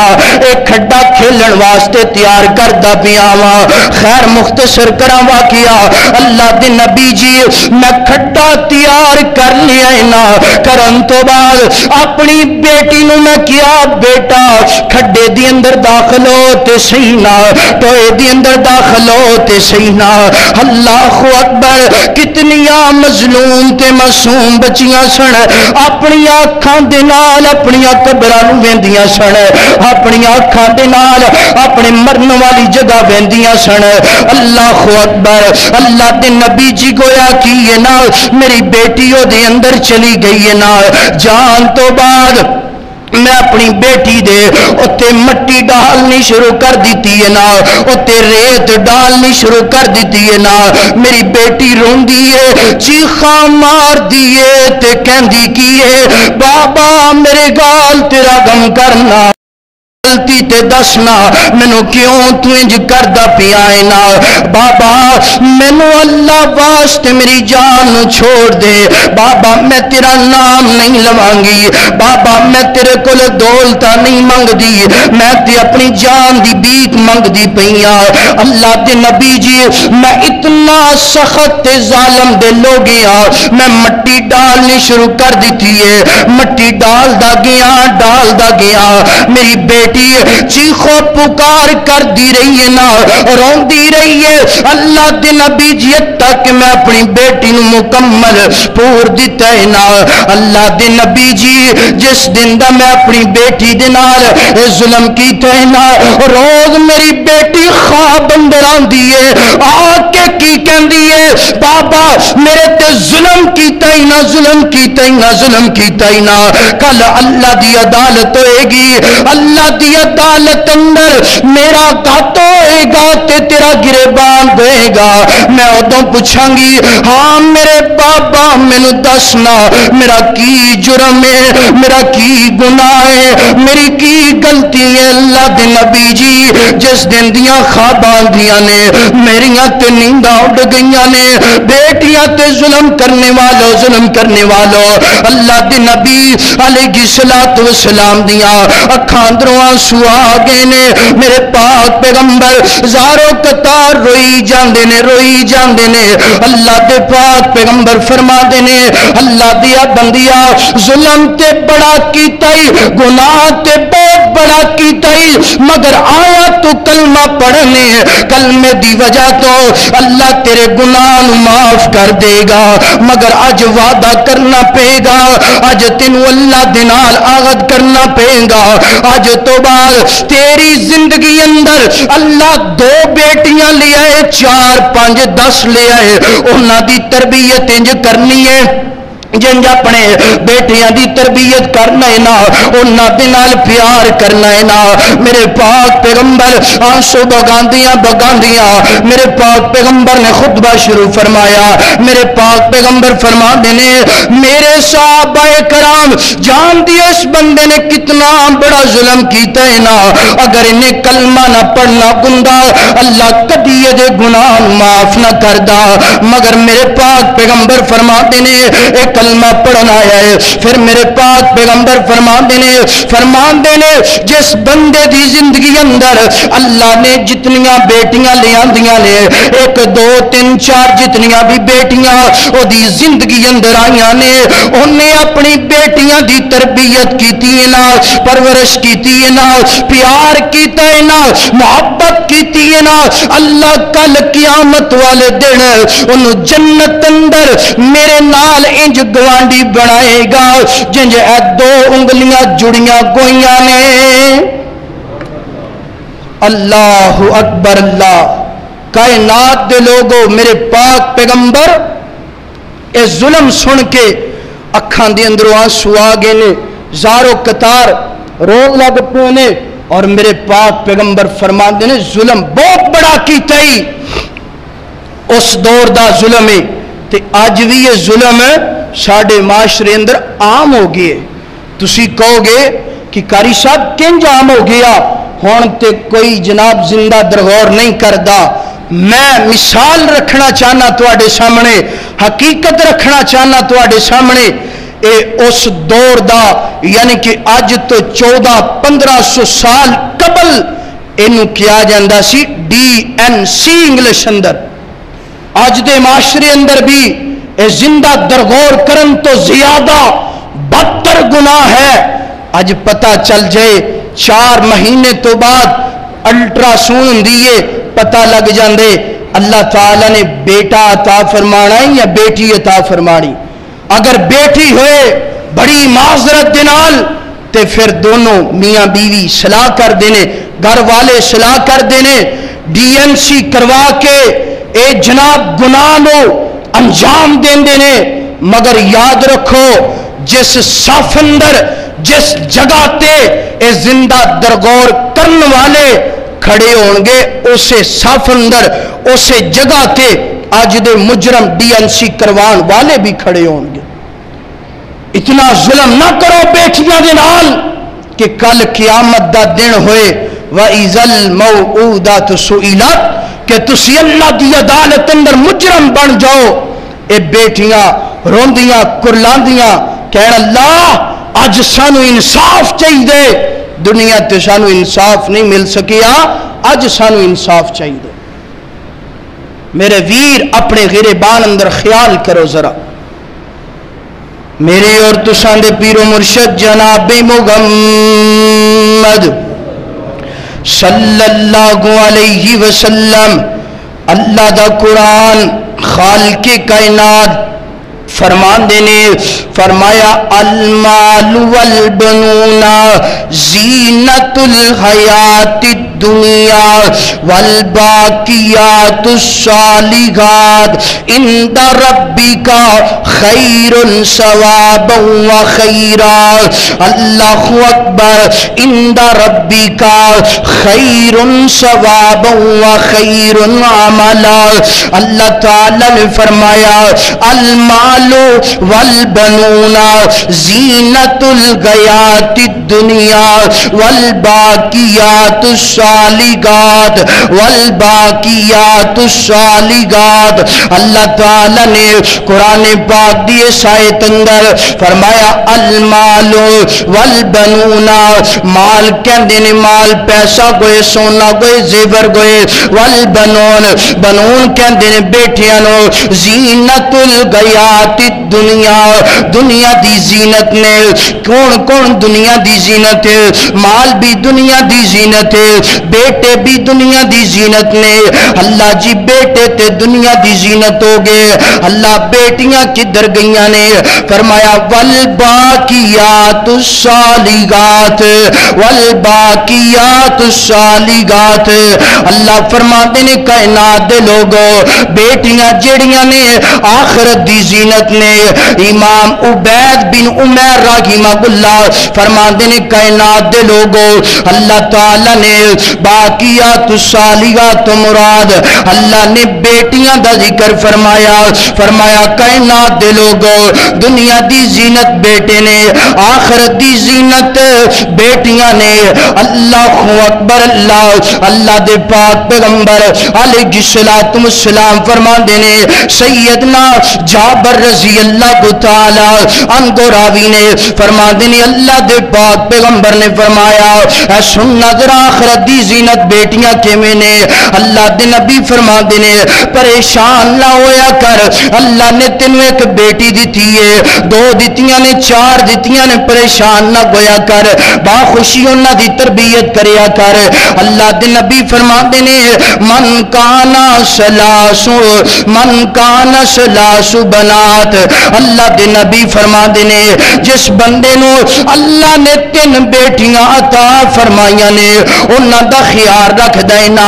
ایک کھڈا کھیلن واسطے تیار کردا پیا وا، خیر مختصر کراں واقعہ اللہ دے نبی جی میں کھڈا تیار کر لیا ہے نا، کرن تو بعد اپنی بیٹی نو میں کیا بیٹا کھڈے دی اندر داخل ہو تے صحیح نا، ٹوئے دی اندر داخل ہو تے صحیح نا۔ اللہ اکبر کتنیاں مظلوم تے معصوم بچیاں سن اپنی آنکھاں دے نال اپنی قبراں نوں ویندیاں سن، اپنی آنکھاں دے نال اپنے مرن والی جگہ ویندیاں سن۔ اللہ اکبر اللہ دے نبی جی گویا کی ہے نا میری بیٹی او دے اندر چلی گئی ہے نا، جان تو بعد میں اپنی بیٹی دے اتے مٹی ڈالنی شروع کر دیتی ہے نا، اتے ریت ڈالنی شروع کر دیتی ہے نا، میری بیٹی روندی ہے چیخاں مار دیے تے کہندی کی ہے بابا میرے گال تیرا غم کرنا غلطی تے دسنا مینوں کیوں تو انج کردا پیا ہے نا بابا مینوں اللہ واسطے میری جان نو چھوڑ دے بابا میں تیرا نام نہیں لواں گی بابا میں تیرے کول دولت نہیں منگ دی میں تے اپنی جان دی بیک منگ دی پئیاں اللہ دے نبی جی میں اتنا سخت تے ظالم دے لوگیاں میں مٹی ڈالنی شروع کر دیتی ہے مٹی ڈال دا گیا میری بیٹی چیخو پکار کر دی رہی ہے نا رون دی رہی ہے اللہ دے نبی جی تک میں اپنی بیٹی نو مکمل پور دیتا ہے نا اللہ دے نبی جی جس دن دا میں اپنی بیٹی دے نال ظلم کیتا ہے نا روز میری بیٹی خواب اندر آندی ہے آ کے کی کہندی ہے بابا میرے تے ظلم کیتا ہی نہ ظلم کیتا ہی نہ ظلم کیتا ہی نہ کل اللہ دی عدالت ہوئے گی اللہ دی عدالت اندر میرا گھات ہوئے گا تے تیرا گریبان دے گا میں ادوں پوچھاں گی ہاں میرے بابا مینوں دسنا میرا کی جرم ہے میرا کی گناہ ہے میری کی غلطی ہے اللہ دے نبی جی جس دن دیاں خواباں دیاں نے میریاں تے نینداں اڑ گئیاں نے بیٹیاں تے ظلم کرنے والوں اللہ دے نبی علیہ الصلوۃ والسلام دیاں اکھاں اندروں آنسو آ گئے نے میرے پاک پیغمبر زارو قطار روئی جاندے نے اللہ دے پاک پیغمبر فرما دے نے اللہ دیا بندیا ظلم تے بڑا کیتا ہی گناہ تے بہت بڑا کیتا ہی مگر آیا تو کلمہ پڑھنے کلمے دی وجہ تو اللہ تیرے گناہ نو معاف کر دے گا مگر اج وعدہ کرنا پے گا اج تینوں اللہ دے نال عہد کرنا پے گا اج تو بعد تیری زندگی اندر اللہ 2 بیٹیاں لے آئے 4 5 10 لے آئے انہاں دی تربیت انج کرنی ہے جنج اپنے بیٹیاں دی تربیت کرنا ہے نا انہاں دے نال پیار کرنا ہے نا میرے پاک پیغمبر آنسو بگاندیاں میرے پاک پیغمبر نے خطبہ شروع فرمایا میرے پاک پیغمبر فرما دینے میرے صحابہ کرام جان دی اس بندے نے کتنا بڑا ظلم کیتا ہے نا اگر انہیں کلمہ نہ پڑھنا گندا اللہ کبھی یہ گناہ معاف نہ کردا مگر میرے پاک پیغمبر فرما دینے ایک کلمہ پڑھنا ہے پھر میرے پاک پیغمبر فرمان دینے جس بندے دی زندگی اندر اللہ نے جتنیاں بیٹیاں لے آندیاں نے 1 2 3 4 جتنیاں بھی بیٹیاں او دی زندگی اندر آئیاں نے انہیں اپنی بیٹیاں دی تربیت کیتی ہے نا پرورش کیتی ہے نا پیار کیتا ہے نا محبت کیتی ہے نا اللہ کل قیامت والے دن انہوں جنت اندر میرے نال انج گوانڈی بنائے گا جنج 2 انگلیاں جڑیاں گوئیاں نے اللہ اکبر اللہ کائنات دے لوگو میرے پاک پیغمبر اے ظلم سن کے اکھاں دے اندروں آنسو آ گئے نے زارو قطار رون لگ پونے اور میرے پاک پیغمبر فرماندے نے ظلم بہت بڑا کیتا ہی اس دور دا ظلم ہے تے آج بھی یہ ظلم ساڑھے معاشرے اندر عام ہو گئے تسی کہو گے کہ قاری صاحب کنج عام ہو گیا ہون تے کوئی جناب زندہ درغور نہیں کردا میں مثال رکھنا چاہنا تواڈے سامنے حقیقت رکھنا چاہنا تواڈے سامنے اے اس دور دا یعنی کہ آج تو 1400-1500 سال قبل اینو کیا جاندہ سی DNC انگلش اندر آج دے معاشرے اندر بھی اے زندہ درغور کرن تو زیادہ بدتر گناہ ہے آج پتہ چل جائے 4 مہینے تو بعد الٹرا سون دیئے پتہ لگ جاندے اللہ تعالیٰ نے بیٹا عطا فرمانا ہے یا بیٹی عطا فرمانی اگر بیٹی ہوئے بڑی معذرت دنال تے پھر دونوں میاں بیوی صلاح کر دینے گھر والے صلاح کر دینے DNC کروا کے اے جناب گناہ لو انجام دین دینے مگر یاد رکھو جس صف اندر جس جگہ تے اے زندہ درغور کرن والے کھڑے ہونگے اسے صف اندر اسے جگہ تے آج دے مجرم DNC کروان والے بھی کھڑے ہونگے اتنا ظلم نہ کرو بیٹیاں دے نال کہ کل قیامت دا دن ہوئے وَإِذَا الْمَوْعُودَاتُ سُئِلَتْ کہ تسی اللہ دی عدالت اندر مجرم بن جاؤ. اے بیٹیاں روندیاں کرلاندیاں کہنا اللہ اج سانو انصاف چاہیے. دنیا تے سانو انصاف نہیں مل سکیا, اج سانو انصاف چاہیے. میرے ویر اپنے غریبان اندر خیال کرو ذرا. میرے اور تساں دے پیر و مرشد جناب محمد صلی اللہ علیہ وسلم اللہ دا قرآن خالق کائنات فرمان دینے فرمایا المال والبنون زینت الحیات الدنیا والباقیات الصالحات عند ربک خیر ثوابا و خیرا. اللہ اکبر. عند ربک خیر ثوابا و خیر عملا. اللہ تعالی نے فرمایا المال والبنون زینت الحیات الدنیا والباقیات الصالحات والباقیات الصالحات. اللہ تعالی نے قرآن پاک دی آیت اندر فرمایا المال والبنون, مال کہندے نے مال پیسہ گوئے سونا گوئے زیور گوئے, والبنون بنون کہندے نے بیٹیاں نو, زینت الحیات دنیا دنیا دی زینت نے. کون کون دنیا دی زینت ہے؟ مال بھی دنیا دی زینت ہے, بیٹے بھی دنیا دی زینت نے. اللہ جی بیٹے تے دنیا دی زینت ہو گئے. اللہ بیٹیاں کدھر گئیاں نے؟ فرمایا والباقیات الصالحات والباقیات الصالحات. اللہ فرماتے نے کائنات دے لوگوں بیٹیاں جڑیاں نے آخرت دی زینت نے. امام عبید بن عمیر رحمہ اللہ فرماتے نے کائنات دے لوگوں اللہ تعالی نے باقیات الصالحات مراد اللہ نے بیٹیاں دا ذکر فرمایا. فرمایا کائنات دے لوگوں دنیا دی زینت بیٹے نے, آخرت دی زینت بیٹیاں نے. اللہ اکبر. اللہ دے پاک پیغمبر علیہ الصلوۃ والسلام فرماتے نے سیدنا جابر رضی اللہ تعالی عنہ راوی نے فرماتے نے اللہ دے پاک پیغمبر نے فرمایا اے سن نظر آخرت دی زینت بیٹیاں کیویں نے. اللہ دے نبی فرماتے نے پریشان نہ ہویا کر, اللہ نے تینوں ایک بیٹی دتی ہے, دو دتیاں نے, چار دتیاں نے, پریشان نہ ہویا کر, با خوشی انہاں دی تربیت کریا کر. اللہ دے نبی فرماتے نے من کانا سلاسو بنات. اللہ دے نبی فرماتے نے جس بندے نو اللہ نے 3 بیٹیاں عطا فرمائیاں نے انہاں دا خیال رکھ دینا,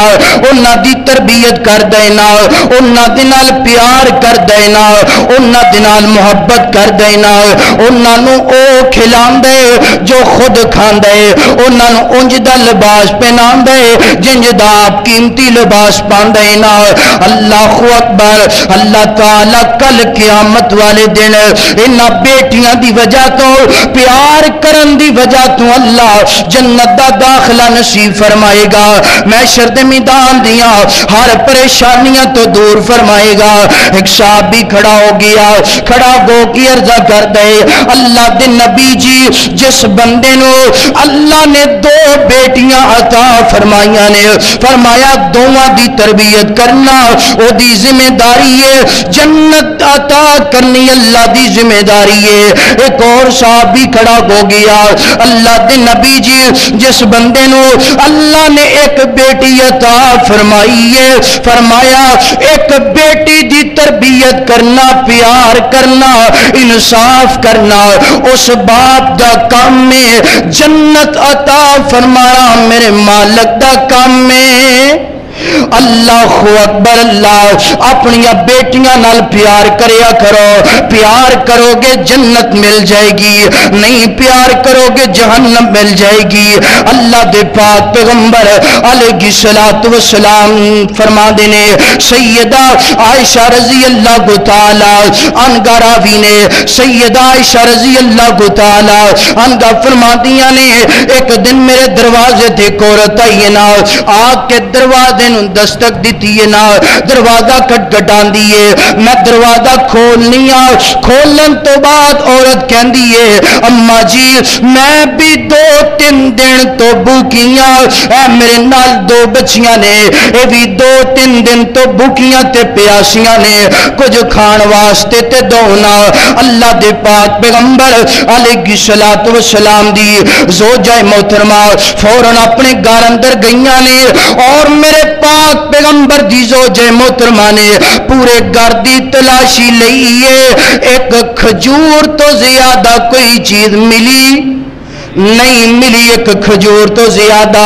انہاں دی تربیت کر دینا, انہاں دے نال پیار کر دینا, انہاں دے نال محبت کر دینا, انہاں نو او کھلاندے جو خود کھاندے, انہاں نو انج دا لباس پہناندے جنج دا آپ قیمتی لباس پاندے نا. اللہ اکبر. اللہ تعالی کل قیامت والے دن انہاں بیٹیاں دی وجہ تو پیار کرن دی وجہ تو اللہ جنت دا داخلہ نصیب فرمائے گا. محشر دے میدان دیاں ہر پریشانیاں تو دور فرمائے گا. ایک صحابی کھڑا ہو گیا, کھڑا ہو کے عرض کر دے اللہ دے نبی جی جس بندے نو اللہ نے 2 بیٹیاں عطا فرمائیاں نے فرمایا دوواں دی تربیت کرنا او دی ذمہ داری ہے, جنت عطا کرنی اللہ دی ذمہ داری ہے. ایک اور صحابی کھڑا ہو گیا اللہ دے نبی جی جس بندے نو اللہ نے ایک بیٹی عطا فرمائی ہے فرمایا ایک بیٹی دی تربیت کرنا, پیار کرنا, انصاف کرنا اس باپ دا کام میں, جنت عطا فرمانا میرے مالک دا کام میں. اللہ اکبر اللہ، اپنی بیٹیاں نال پیار کریا کرو، پیار کرو گے جنت مل جائے گی، نہیں پیار کرو گے جہنم مل جائے گی۔ اللہ دے پاک پیغمبر علیہ الصلوۃ والسلام فرما دینے، سیدہ عائشہ رضی اللہ تعالی عنہا راوی نے، سیدہ عائشہ رضی اللہ تعالی عنہا فرما دیا نے، ایک دن میرے دروازے تے عورت آئی نا، آ کے دروازے نو دستک دیتی ہے نا، دروازہ کھٹکھٹان دیے، میں دروازہ کھولنی آ، کھولن تو بعد عورت کہندی ہے اماں جی میں بھی 2-3 دن تو بھوکیاں، اے میرے نال 2 بچیاں نے، اے بھی 2-3 دن تو بھوکیاں تے پیاسیاں نے، کچھ کھان واسطے تے دونا۔ اللہ دے پاک پیغمبر علیہ الصلوۃ والسلام دی زوجہ محترمہ فوراً اپنے گھر اندر گئیاں نے، اور میرے پاک پیغمبر دی زوجہ محترمہ نے پورے گھر دی تلاشی لئیے، ایک کھجور تو زیادہ کوئی چیز ملی نہیں ملی، ایک کھجور تو زیادہ۔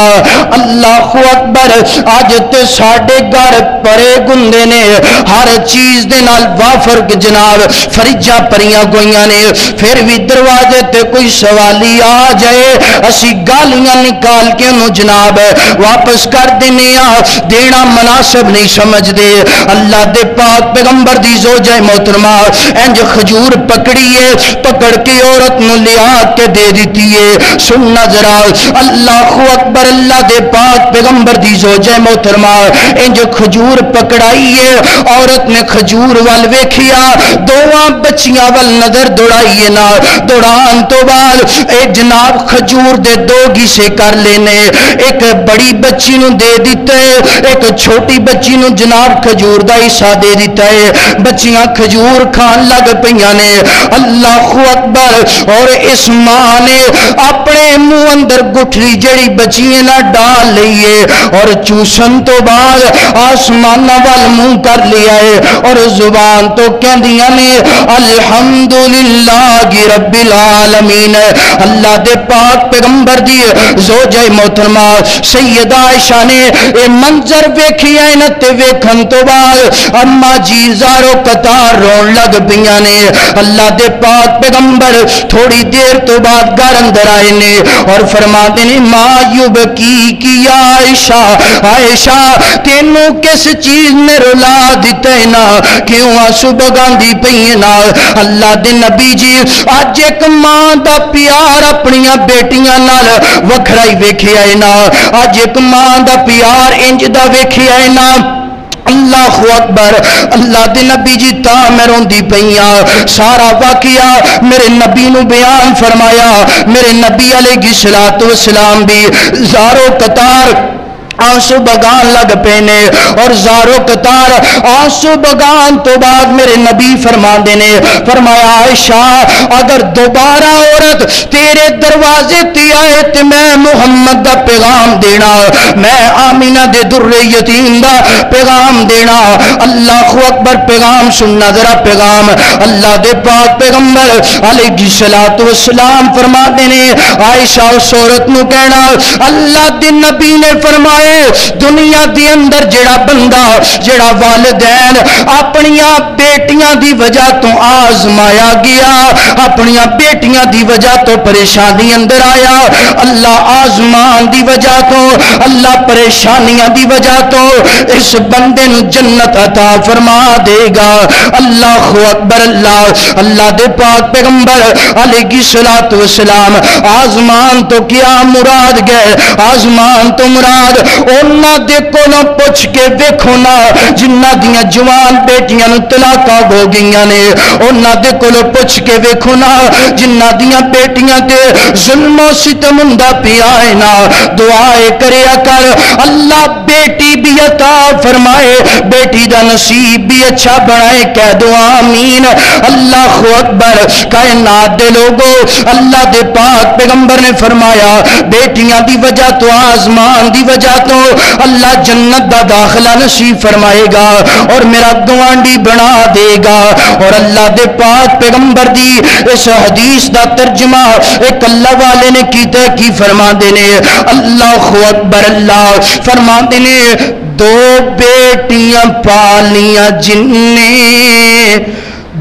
اللہ اکبر، آج تے ساڑھے گھر پرے گندے نے، ہر چیز دے نال وافر جناب فریجاں پریاں گوئیاں نے، پھر بھی دروازے تے کوئی سوالی آ جائے اسی گالیاں نکال کے انہوں جناب واپس کر دینیا، دینا مناسب نہیں سمجھ دے۔ اللہ دے پاک پیغمبر دی زوجہ محترمہ انج کھجور پکڑیے، پکڑ کے عورت نو لیا کے دے دیتی ہے۔ سننا ذرا، اللہ اکبر، اللہ دے پاک پیغمبر دی زوجہ محترمہ انج کھجور پکڑائیے، عورت نے کھجور وال ویکھیا، دوواں بچیاں وال نظر دوڑائیے نا، دوڑان تو بعد اے جناب کھجور دے 2 گھیسے کر لینے، ایک بڑی بچی نو دے دیتا ہے، ایک چھوٹی بچی نو جناب کھجور دا حصہ دے دیتا ہے، بچیاں کھجور کھان لگ پیاں نے۔ اللہ اکبر، اور اس ماں نے اپنے منہ اندر گٹھری جڑی بچی نہ ڈال لئیے، اور چوسن تو بعد آسمان وال منہ کر لیا ہے، اور زبان تو کہندیاں نے الحمدللہ رب العالمین۔ اللہ دے پاک پیغمبر دی زوجہ محترمہ سیدہ عائشہ نے اے منظر ویکھیا ہے تے ویکھن تو بعد اماں جی زارو قطار رون لگ پیاں نے۔ اللہ دے پاک پیغمبر تھوڑی دیر تو بعد گھر اندر آئے نے اور فرما دینے ما یبکی یا عائشہ، عائشہ تینوں کس چیز نے رلا دیتے نا، کیوں آنسو بگاندی پئینا۔ اللہ دے نبی جی آج ایک ماں دا پیار اپنیاں بیٹیاں نال وکھرائی ویکھیا ہے نا، آج ایک ماں دا پیار انج دا ویکھیا ہے نا۔ اللہ اکبر، اللہ دے نبی جی تا میں روندی پئیاں، سارا واقعہ میرے نبی نو بیان فرمایا، میرے نبی علیہ الصلوۃ والسلام بھی زارو قطار آنسو بگان لگ پینے، اور زارو قطار آنسو بگان تو بعد میرے نبی فرما دینے، فرمایا عائشہ اگر دوبارہ عورت تیرے دروازے تی آئے تو میں محمد دا پیغام دینا، میں آمینہ دے در یتیم دا پیغام دینا۔ اللہ اکبر، پیغام سننا ذرا، پیغام اللہ دے پاک پیغمبر علیہ الصلوۃ والسلام فرما دینے، عائشہ اس عورت نو کہنا اللہ دے نبی نے فرمایا دنیا دی اندر جڑا بندہ جڑا والدین اپنیاں بیٹیاں دی وجہ تو آزمایا گیا، اپنیاں بیٹیاں دی وجہ تو پریشانی اندر آیا، اللہ آزمان دی وجہ تو، اللہ پریشانیاں دی وجہ تو اس بندے نو جنت عطا فرما دے گا۔ اللہ اکبر، اللہ دے پاک پیغمبر علیہ الصلوۃ والسلام آزمان تو کیا مراد گئے، آزمان تو مراد اونا دے کولوں پوچھ کے ویکھو نا جنہ دیاں جوان بیٹیاں نو طلاقاں ہو گئیاں نے، اونا دے کولوں پوچھ کے ویکھو نا جنہ دیاں بیٹیاں تے ظلم و ستم ہوندا پیا ہے نا، دعائے کریا کر اللہ بیٹی بھی عطا فرمائے، بیٹی دا نصیب بھی اچھا بنائے، کہہ دو آمین۔ اللہ اکبر، کائنات دے لوگو اللہ دے پاک پیغمبر نے فرمایا بیٹیاں دی وجہ تو آزمان دی وجہ تو اللہ جنت دا داخلہ نصیب فرمائے گا اور میرا گوانڈی بنا دے گا۔ اور اللہ دے پاک پیغمبر دی اس حدیث دا ترجمہ ایک اللہ والے نے کیتا کی فرما دینے، اللہ اکبر، اللہ فرما دینے دو بیٹیاں پالیاں جن نے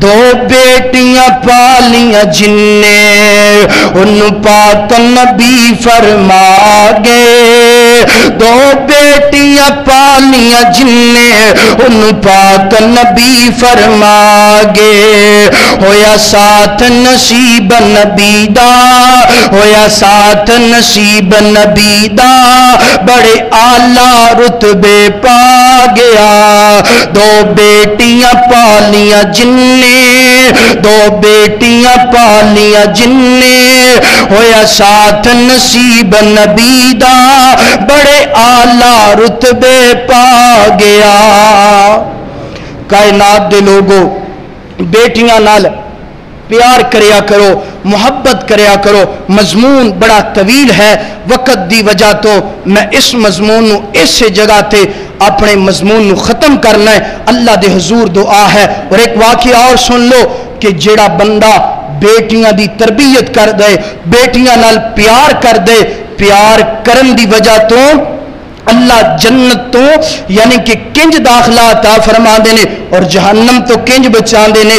دو بیٹیاں پالیاں جن نے ان پاک نبی فرما گئے دو بیٹیاں پالیاں جن نے ان پاک نبی فرما گئے ہویا ساتھ نصیب نبی دا ہویا ساتھ نصیب نبی دا بڑے اعلیٰ رتبے پا گیا دو بیٹیاں پالیاں جن نے دو بیٹیاں پالیاں جن نے ہویا ساتھ نصیب نبی دا بڑے اعلیٰ رتبے پا گیا کائنات دے لوگوں بیٹیاں نال پیار کریا کرو محبت کریا کرو مضمون بڑا طویل ہے وقت دی وجہ تو میں اس مضمون نو اس جگہ تے اپنے مضمون نو ختم کرنا ہے اللہ دے حضور دعا ہے اور ایک واقعہ اور سن لو کہ جیڑا بندہ بیٹیاں دی تربیت کر دے بیٹیاں نال پیار کر دے پیار کرن دی وجہ تو اللہ جنت تو یعنی کہ کنج داخلہ عطا فرما دینے اور جہنم تو کنج بچا دینے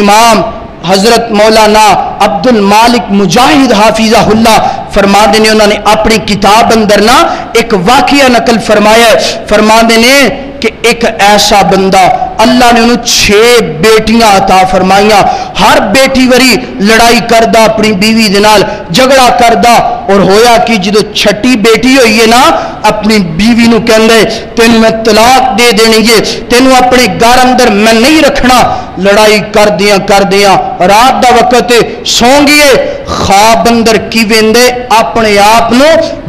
امام حضرت مولانا عبد المالک مجاہد حافظہ اللہ فرما دینے انہوں نے اپنی کتاب اندر نا ایک واقعہ نقل فرمایا فرما دینے کہ ایک ایسا بندہ اللہ نے انہوں 6 بیٹیاں عطا فرمائیاں ہر بیٹی وری لڑائی کردہ اپنی بیوی دنال جھگڑا کردہ اور ہویا کہ جدو چھٹی بیٹی ہوئی ہے نا اپنی بیوی نو کہندے تینوں میں طلاق دے دینی ہے تینوں اپنے گھر اندر میں نہیں رکھنا لڑائی کر دیاں رات دا وقت سونگیے خواب اندر کی ویندے اپنے آپ نو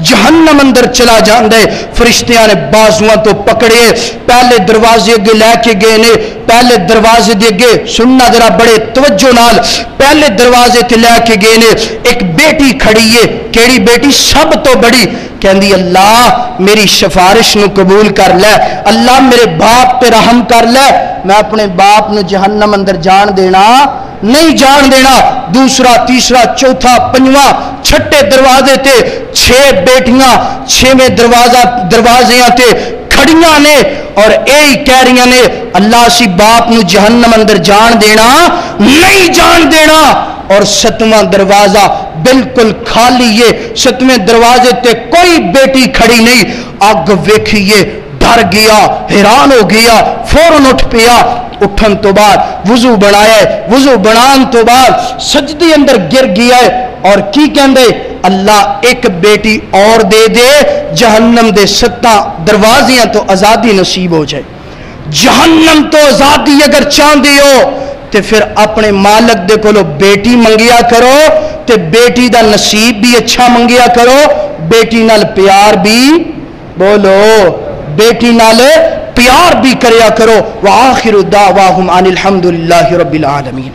جہنم اندر چلا جاندے فرشتیاں نے بازوان تو پکڑے پہلے دروازے اگے لے کے گئے نے پہلے دروازے دے گئے سننا ذرا بڑے توجہ نال پہلے دروازے تے لے کے گئے نے ایک بیٹی کھڑی ہے کیڑی بیٹی سب تو بڑی کہندی اللہ میری سفارش نو قبول کر لے اللہ میرے باپ پہ رحم کر لے میں اپنے باپ نو جہنم اندر جان دینا نہیں جان دینا دوسرا تیسرا چوتھا پنجواں چھٹے دروازے تے 6 بیٹیاں 6ویں دروازے تے کھڑیاں نے اور ایہی کہہ رہی نے اللہ سی باپ نو جہنم اندر جان دینا نہیں جان دینا اور 7واں دروازہ بالکل خالی ہے 7ویں دروازے تے کوئی بیٹی کھڑی نہیں اگ ویکھیے ڈر گیا حیران ہو گیا فوراً اٹھ پیا اٹھن تو بعد وضو بنایا وضو بنان تو بعد سجدے اندر گر گیا اور کی کہندے اللہ ایک بیٹی اور دے دے جہنم دے 7 دروازیاں تو آزادی نصیب ہو جائے جہنم تو آزادی اگر چاہندی ہو تے پھر اپنے مالک دے کولو بیٹی منگیا کرو تے بیٹی دا نصیب بھی اچھا منگیا کرو بیٹی نال پیار بھی بولو بیٹی نال پیار بھی کریا کرو وآخر دعواہم ان الحمدللہ رب العالمین